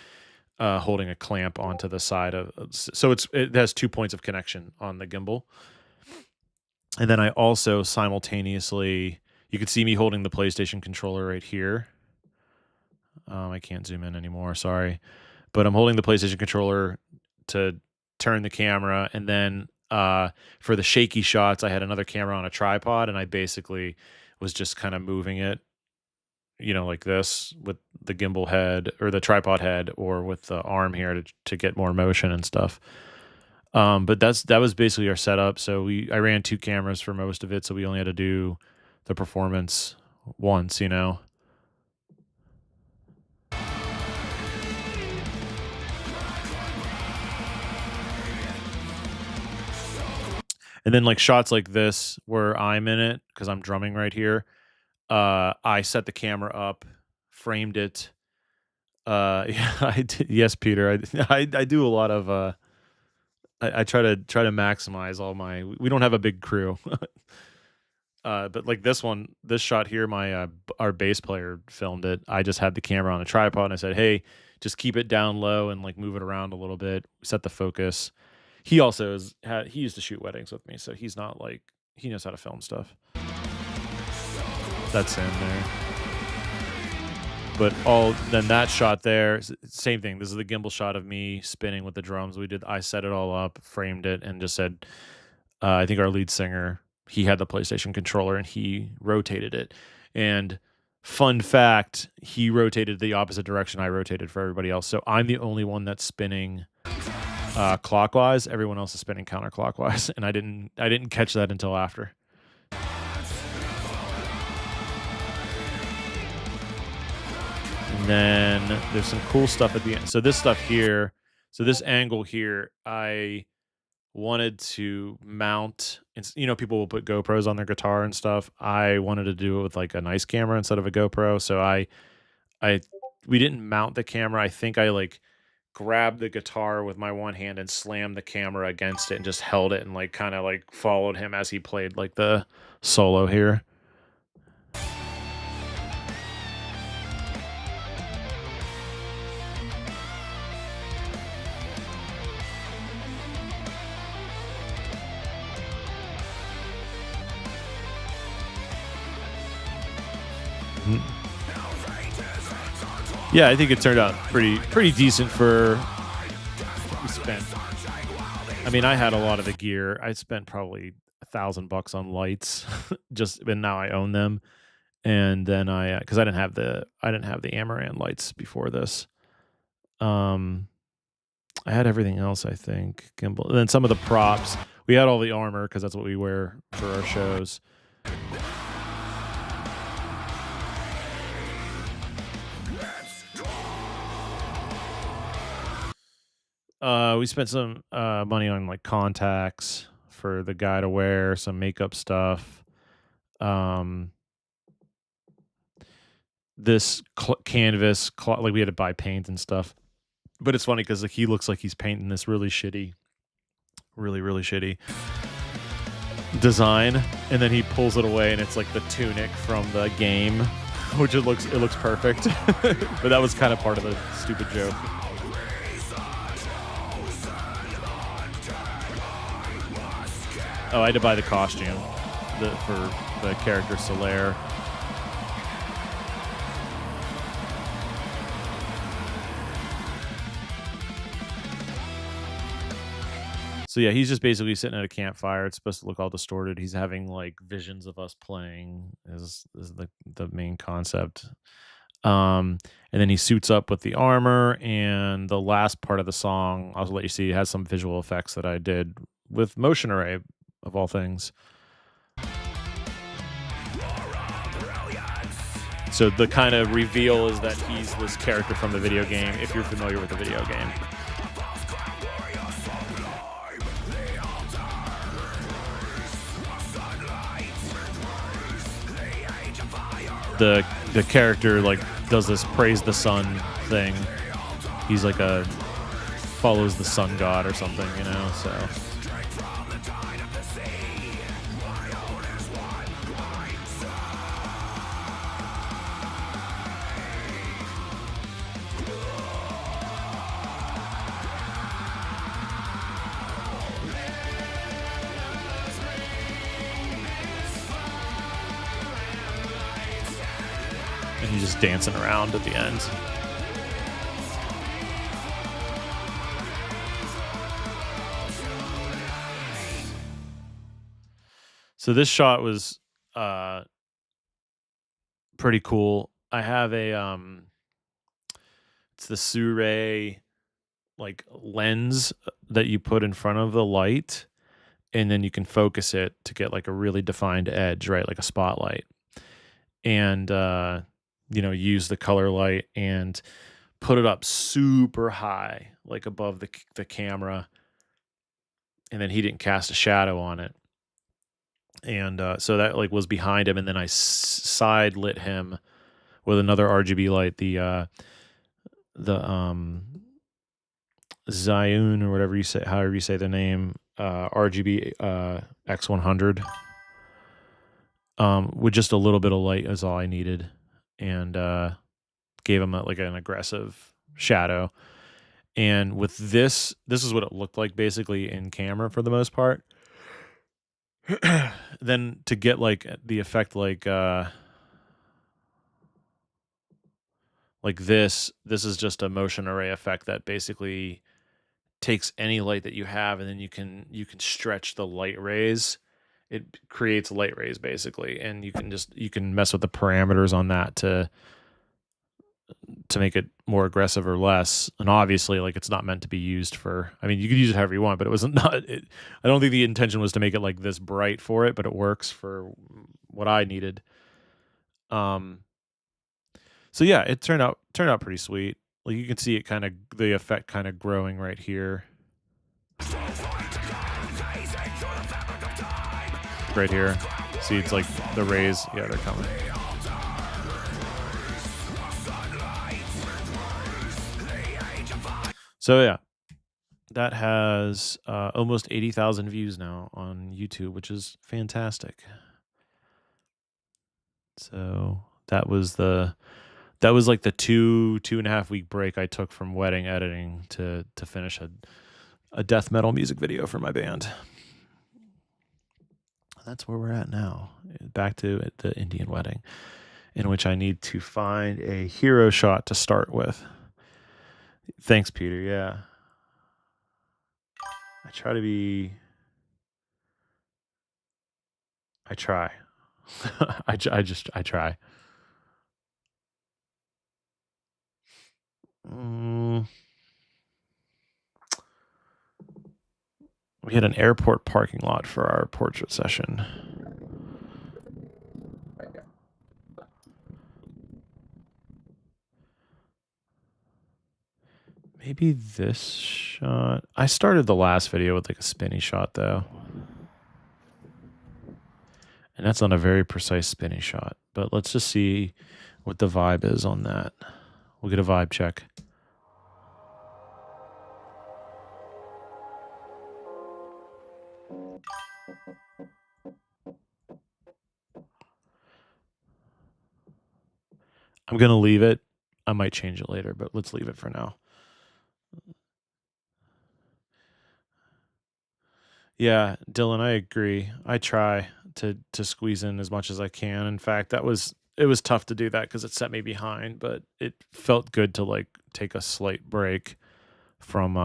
holding a clamp onto the side of. So it has 2 points of connection on the gimbal, and then I also simultaneously, you can see me holding the PlayStation controller right here. I can't zoom in anymore, sorry, but I'm holding the PlayStation controller to turn the camera, and then for the shaky shots, I had another camera on a tripod, and I basically was just kind of moving it, like this with the gimbal head or the tripod head, or with the arm here to get more motion and stuff. But that was basically our setup. So I ran 2 cameras for most of it, so we only had to do the performance once, And then like shots like this where I'm in it because I'm drumming right here. I set the camera up, framed it. Yeah, I did. Yes, Peter. I do a lot of. I try to maximize all my. We don't have a big crew, but like this shot here, our bass player filmed it. I just had the camera on a tripod and I said, "Hey, just keep it down low and like move it around a little bit. Set the focus." He also he used to shoot weddings with me, so he's not like, he knows how to film stuff. That's in there. But then that shot there, same thing. This is the gimbal shot of me spinning with the drums. I set it all up, framed it, and just said, I think our lead singer, he had the PlayStation controller and he rotated it. And fun fact, he rotated the opposite direction I rotated for everybody else. So I'm the only one that's spinning clockwise. Everyone else is spinning counterclockwise, and I didn't catch that until after. And then there's some cool stuff at the end. So this stuff here, this angle here, I wanted to mount. People will put GoPros on their guitar and stuff. I wanted to do it with like a nice camera instead of a GoPro. So we didn't mount the camera. I think I like grabbed the guitar with my one hand and slammed the camera against it and just held it and like kind of like followed him as he played like the solo here. Yeah, I think it turned out pretty decent for what we spent. I mean, I had a lot of the gear. I spent probably $1,000 on lights, and now I own them. And then because I didn't have the Amaran lights before this. I had everything else, I think. Gimbal, and then some of the props. We had all the armor because that's what we wear for our shows. We spent some money on like contacts for the guy to wear, some makeup stuff. This canvas, like we had to buy paint and stuff. But it's funny because like, he looks like he's painting this really shitty design, and then he pulls it away and it's like the tunic from the game, which it looks perfect. But that was kind of part of the stupid joke. Oh, I had to buy the costume for the character Solaire. So yeah, he's just basically sitting at a campfire. It's supposed to look all distorted. He's having like visions of us playing is the main concept. And then he suits up with the armor, and the last part of the song, I'll let you see, it has some visual effects that I did with Motion Array, of all things. So the kind of reveal is that he's this character from the video game, if you're familiar with the video game. The character like does this praise the sun thing. He's like follows the sun god or something, so. dancing around at the end. So this shot was pretty cool. I have a it's the Sirui like lens that you put in front of the light, and then you can focus it to get like a really defined edge, right? Like a spotlight. And use the color light and put it up super high, like above the camera. And then he didn't cast a shadow on it. And so that like was behind him, and then I side lit him with another RGB light, the Zhiyun or whatever you say, however you say the name, RGB X100. With just a little bit of light is all I needed, and gave him like an aggressive shadow. And with this is what it looked like basically in camera for the most part. Then to get like the effect like this is just a motion array effect that basically takes any light that you have, and then you can stretch the light rays. It creates light rays basically, and you can mess with the parameters on that to make it more aggressive or less. And obviously, like, it's not meant to be used for, I mean, you could use it however you want, but it wasn't I don't think the intention was to make it like this bright for it, but it works for what I needed. So yeah, it turned out pretty sweet. Like, you can see it kind of, the effect kind of growing right here. Right here. See, it's like the rays. Yeah, they're coming. So yeah, that has almost 80,000 views now on YouTube, which is fantastic. So that was like the 2.5 week break I took from wedding editing to finish a death metal music video for my band. That's where we're at now. Back to the Indian wedding, in which I need to find a hero shot to start with. Thanks, Peter. Yeah. I try. I try. We had an airport parking lot for our portrait session. Maybe this shot. I started the last video with like a spinny shot though. And that's not a very precise spinny shot. But let's just see what the vibe is on that. We'll get a vibe check. I'm going to leave it. I might change it later, but let's leave it for now. Yeah, Dylan, I agree. I try to squeeze in as much as I can. In fact, it was tough to do that because it set me behind, but it felt good to like take a slight break from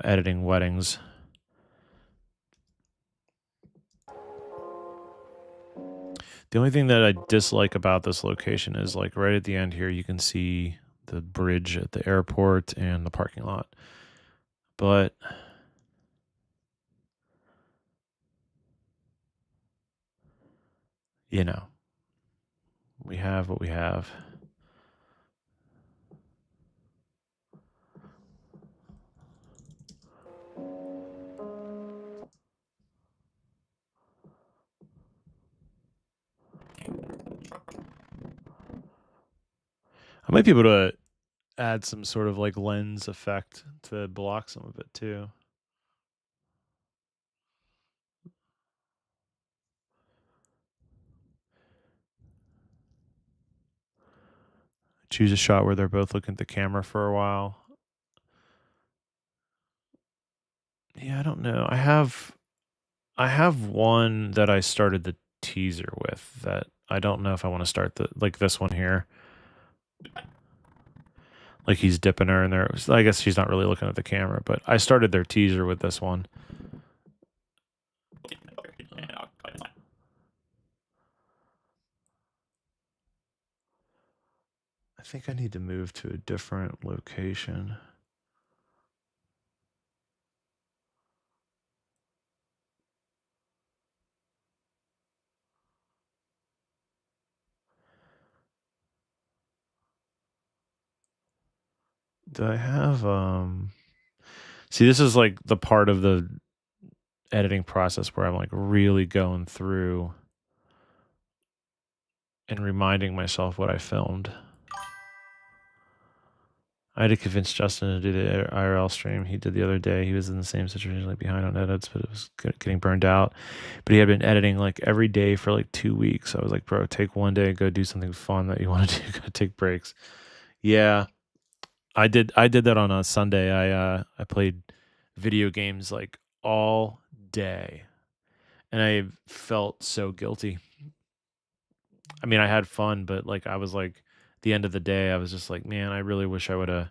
editing weddings. The only thing that I dislike about this location is like right at the end here, you can see the bridge at the airport and the parking lot. But you know, we have what we have. I might be able to add some sort of like lens effect to block some of it too. Choose a shot where they're both looking at the camera for a while. Yeah, I don't know. I have one that I started teaser with that I don't know if I want to start like this one here. Like he's dipping her in there. I guess she's not really looking at the camera, but I started their teaser with this one. I think I need to move to a different location. Do I have see, this is like the part of the editing process where I'm like really going through and reminding myself what I filmed. I had to convince Justin to do the IRL stream he did the other day. He was in the same situation, like behind on edits, but it was getting burned out. But he had been editing like every day for like 2 weeks. I was like, bro, take one day, go do something fun that you want to do. Go take breaks. Yeah, I did that on a Sunday. I played video games like all day, and I felt so guilty. I mean, I had fun, but like I was like, the end of the day, I was just like, man, I really wish I would have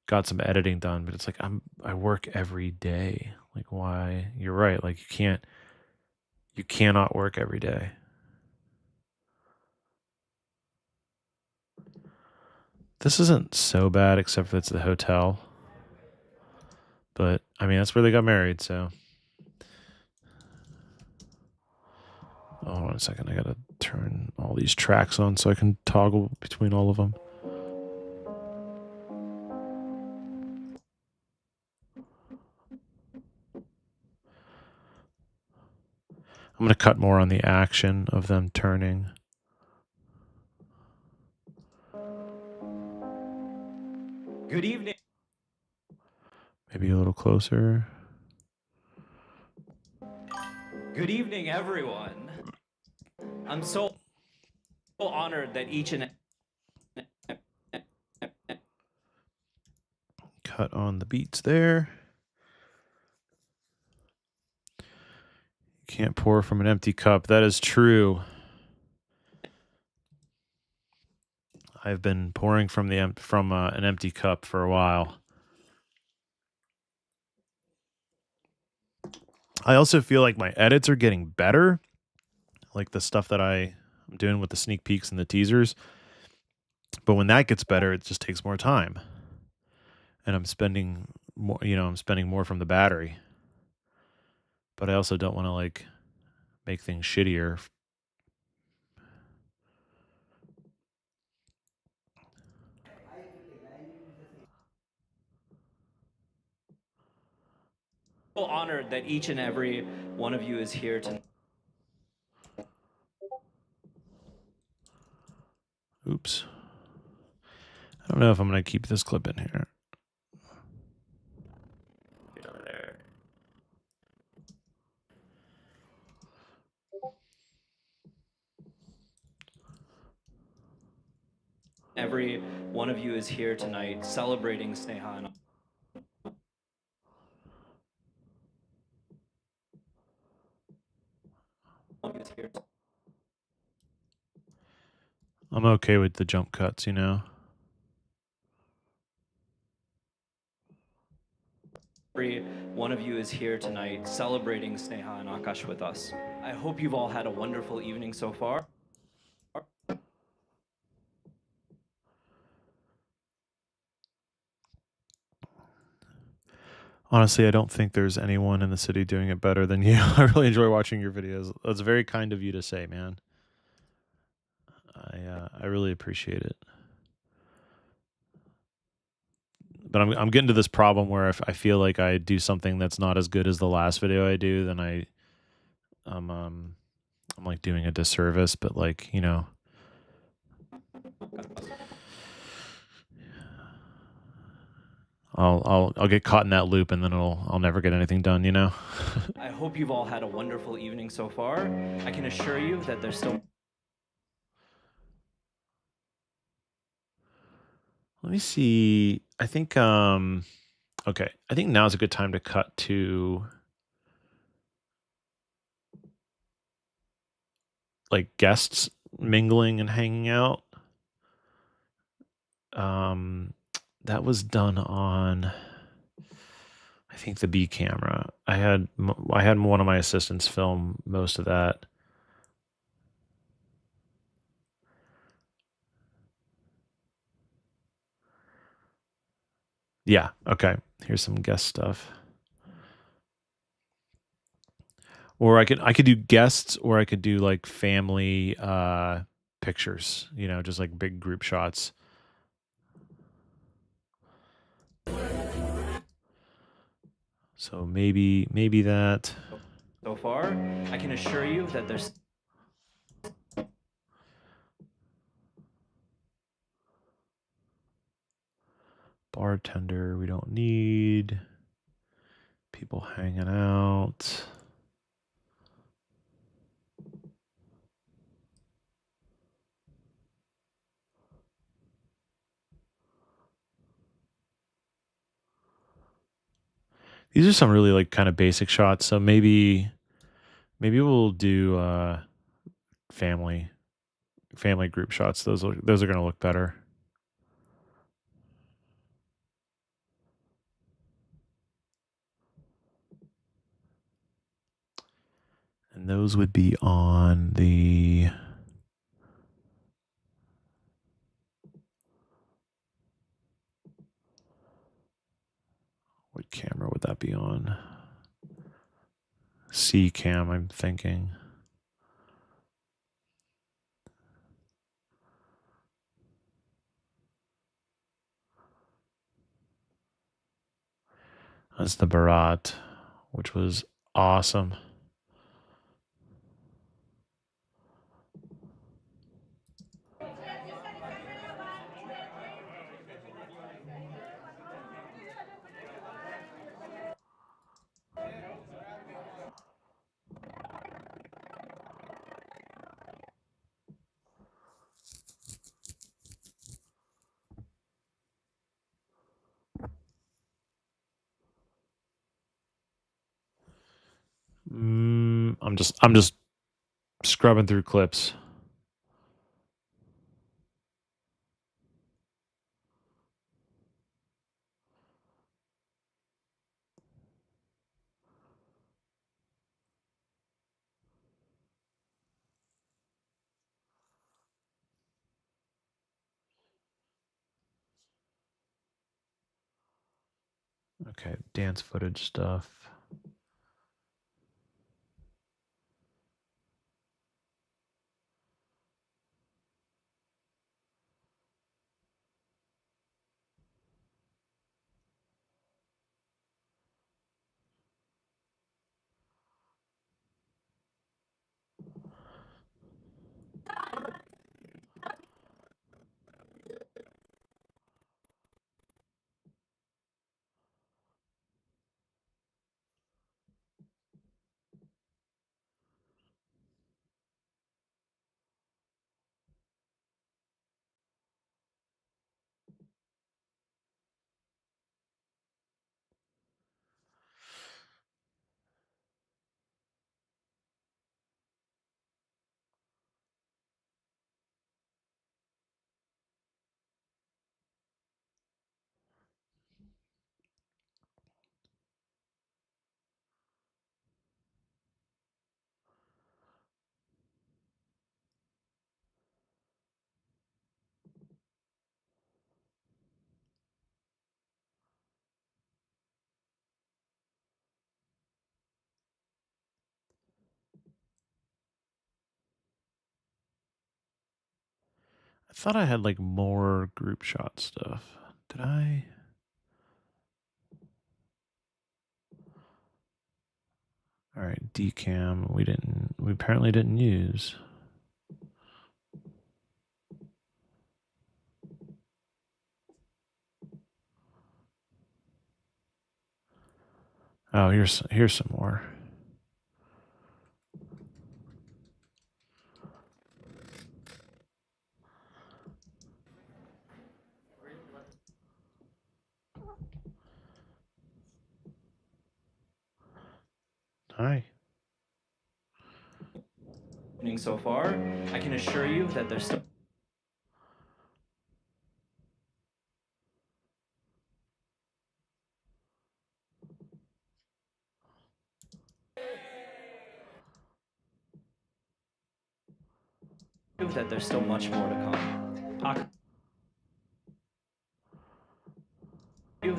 got some editing done. But it's like I work every day. Like, why? You're right. Like you cannot work every day. This isn't so bad, except for it's the hotel. But I mean, that's where they got married. So, oh, hold on a second. I gotta turn all these tracks on so I can toggle between all of them. I'm going to cut more on the action of them turning. Good evening. Maybe a little closer. Good evening, everyone. I'm so honored that each and Cut on the beats there. Can't pour from an empty cup. That is true. I've been pouring from an empty cup for a while. I also feel like my edits are getting better, like the stuff that I'm doing with the sneak peeks and the teasers. But when that gets better, it just takes more time, and I'm spending more. I'm spending more from the battery. But I also don't want to like make things shittier. so honored that each and every one of you is here tonight. Oops. I don't know if I'm going to keep this clip in here. Every one of you is here tonight celebrating Sneha and I'm okay with the jump cuts, you know. Every one of you is here tonight celebrating Sneha and Akash with us. I hope you've all had a wonderful evening so far. Honestly, I don't think there's anyone in the city doing it better than you. I really enjoy watching your videos. That's very kind of you to say, man. I really appreciate it. But I'm getting to this problem where if I feel like I do something that's not as good as the last video I do, then I'm like doing a disservice. But like, you know, I'll get caught in that loop, and then I'll never get anything done, you know. I hope you've all had a wonderful evening so far. I can assure you that there's still. Let me see. I think okay. I think now's a good time to cut to like guests mingling and hanging out. That was done on, I think, the B camera. I had one of my assistants film most of that. Yeah, okay. Here's some guest stuff. Or I could do guests, or I could do like family pictures, you know, just like big group shots. So maybe that. So far, I can assure you that there's bartender we don't need. People hanging out. These are some really like kind of basic shots. So maybe we'll do family group shots. Those are going to look better. And those would be on the what camera would that be on? C cam, I'm thinking. That's the Bharat, which was awesome. I'm just scrubbing through clips. Okay, dance footage stuff. I thought I had like more group shot stuff. Did I? All right, decam. We apparently didn't use. Oh, here's some more. evening evening so far. I can assure you that there's still much more to come.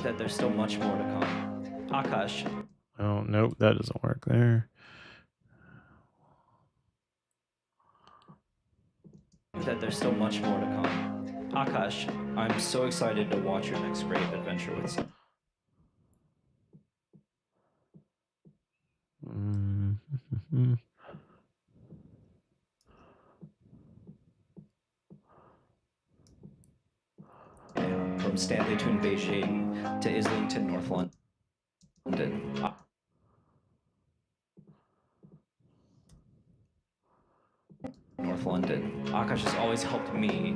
That there's still much more to come. Akash. Oh, nope, that doesn't work there. That there's still much more to come. Akash, I'm so excited to watch your next great adventure with you. Mm-hmm. From Stanley to Beijing to Islington, North London. North London. Akash has always helped me.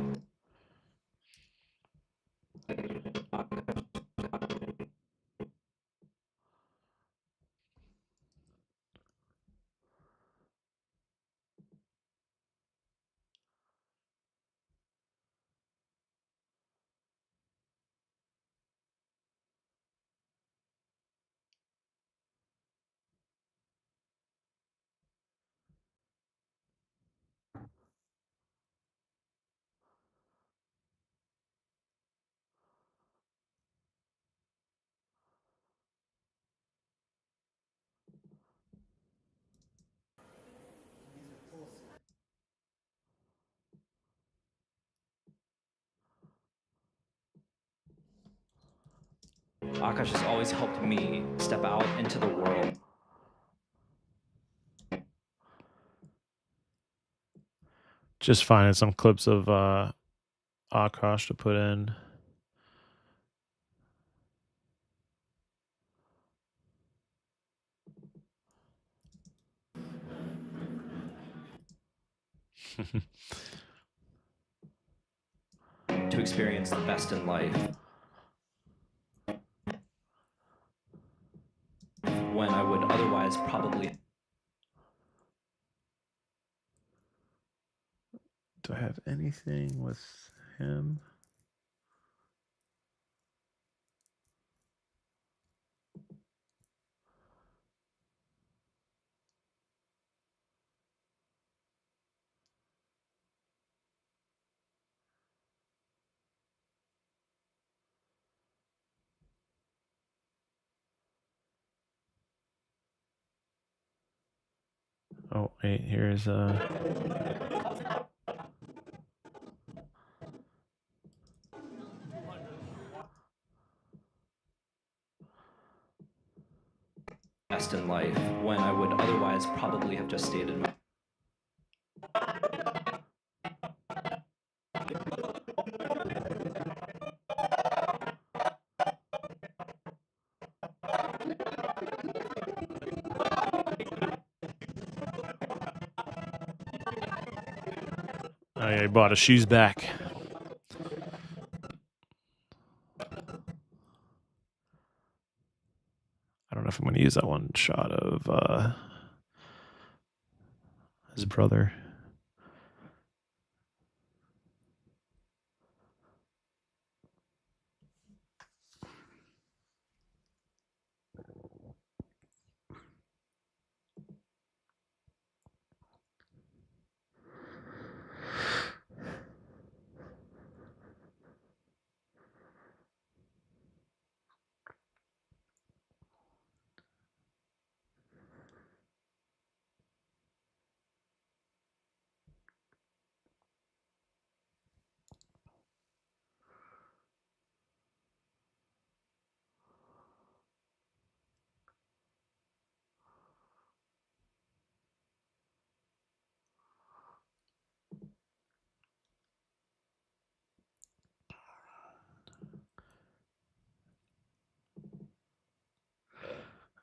Akash has always helped me step out into the world. Just finding some clips of Akash to put in. To experience the best in life. When I would otherwise probably. Do I have anything with him? Oh, wait, here's Best in life when I would otherwise probably have just stayed in my. Oh, yeah, he bought his shoes back. I don't know if I'm going to use that one shot of his brother.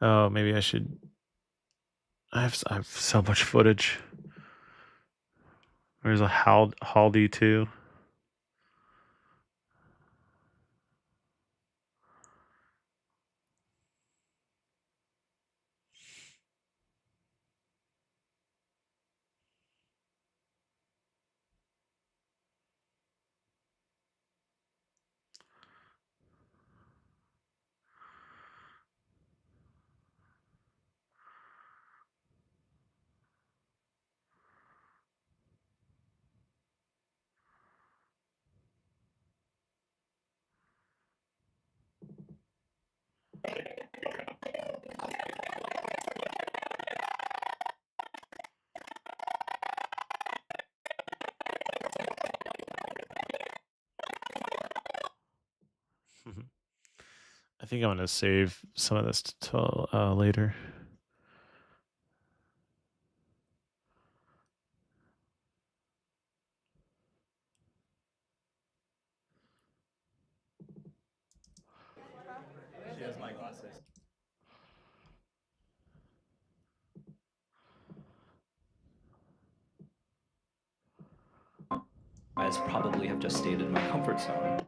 Oh, maybe I should. I have so much footage. There's a Haldi too. I think I'm gonna save some of this till later. She has my glasses. As probably have just stated, my comfort zone.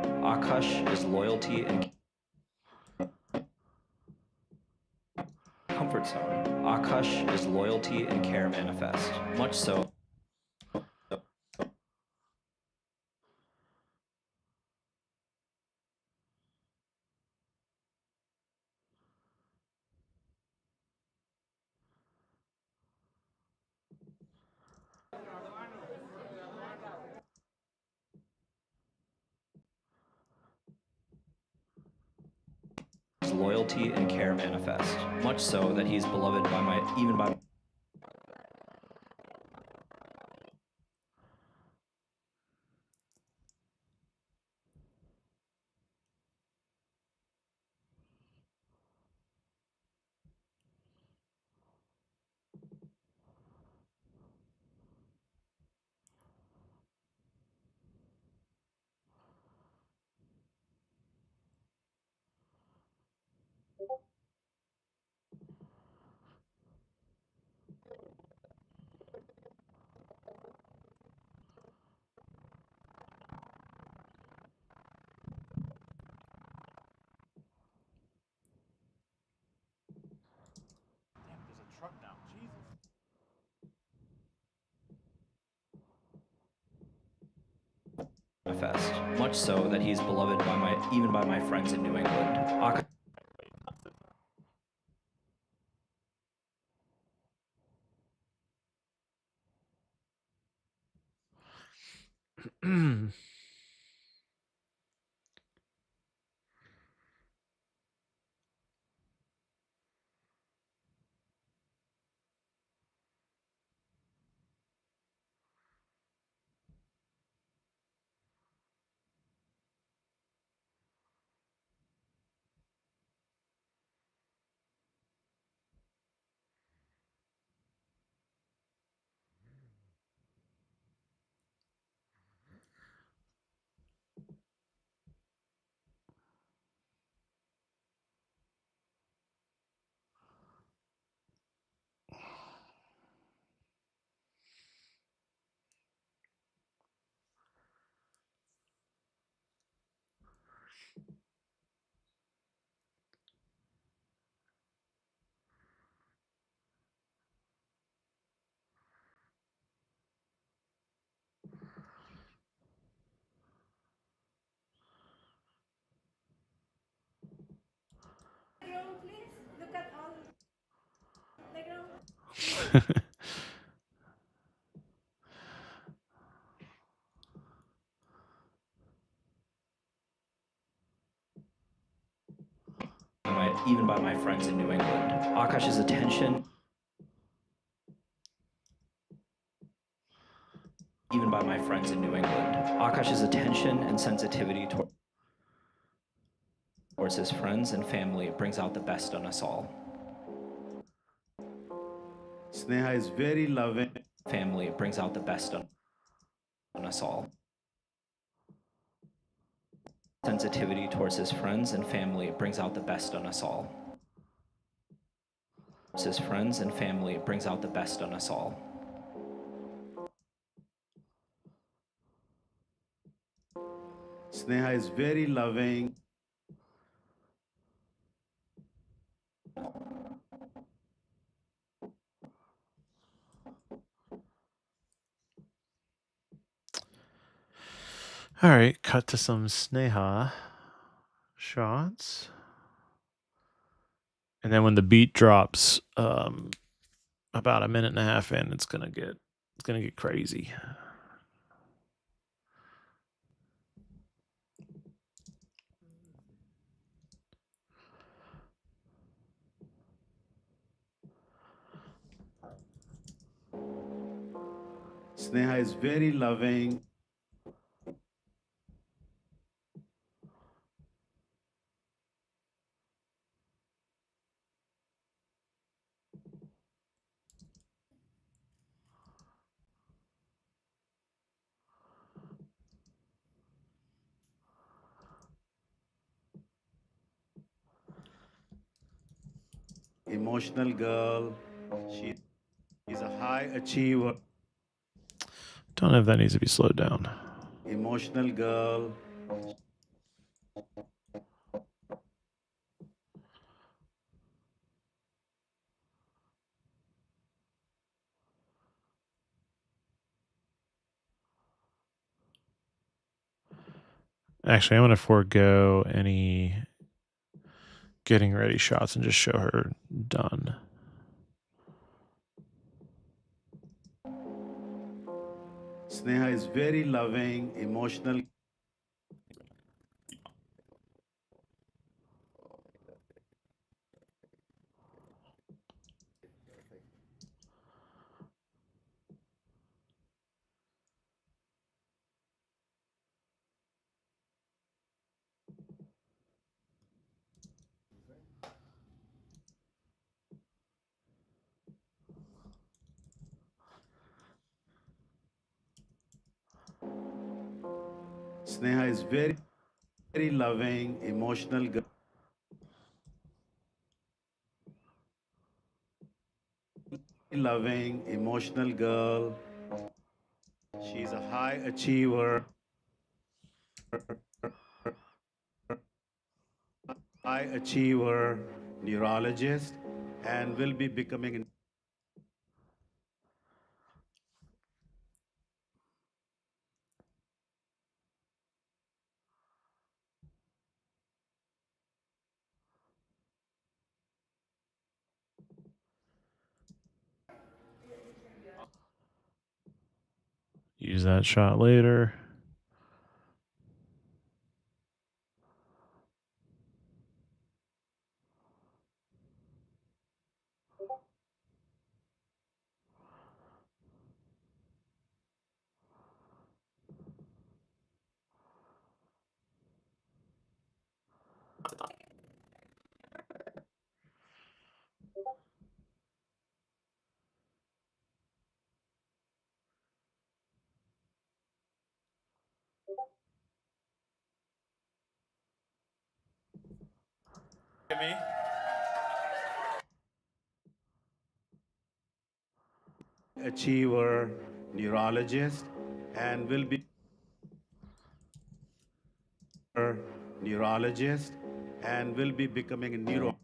Akash is loyalty and comfort zone. Akash is loyalty and care manifest. Much so. Loyalty and care manifest. Much so that he's beloved by even by manifest. Much so that he's beloved by even by my friends in New England. Even by my friends in New England. Akash's attention, even by my friends in New England. Akash's attention and sensitivity towards his friends and family brings out the best in us all. Sneha is very loving. Family brings out the best in us all. Sensitivity towards his friends and family brings out the best in us all. His friends and family brings out the best in us all. Sneha is very loving. All right, cut to some Sneha shots. And then when the beat drops, about a minute and a half in, it's gonna get crazy. Sneha is very loving. Emotional girl. She is a high achiever. Don't know if that needs to be slowed down. Emotional girl. Actually, I'm going to forego any getting ready shots and just show her done. Sneha is very loving, emotional. Sneha is very, very loving, emotional girl. Loving, emotional girl. She's a high achiever. High achiever, neurologist, and will be becoming an Use that shot later. me. Achiever, neurologist, and will be neurologist, and will be becoming a neuro.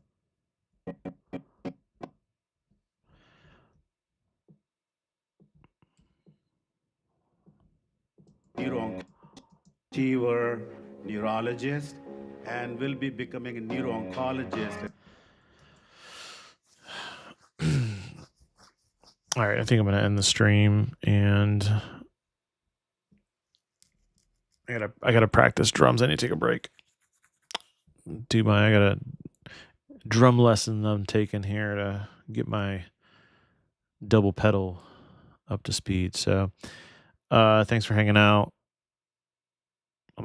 Achiever, neurologist, and will be becoming a neuro-oncologist. All right, I think I'm going to end the stream, and I gotta practice drums. I need to take a break. I got a drum lesson I'm taking here to get my double pedal up to speed. So thanks for hanging out.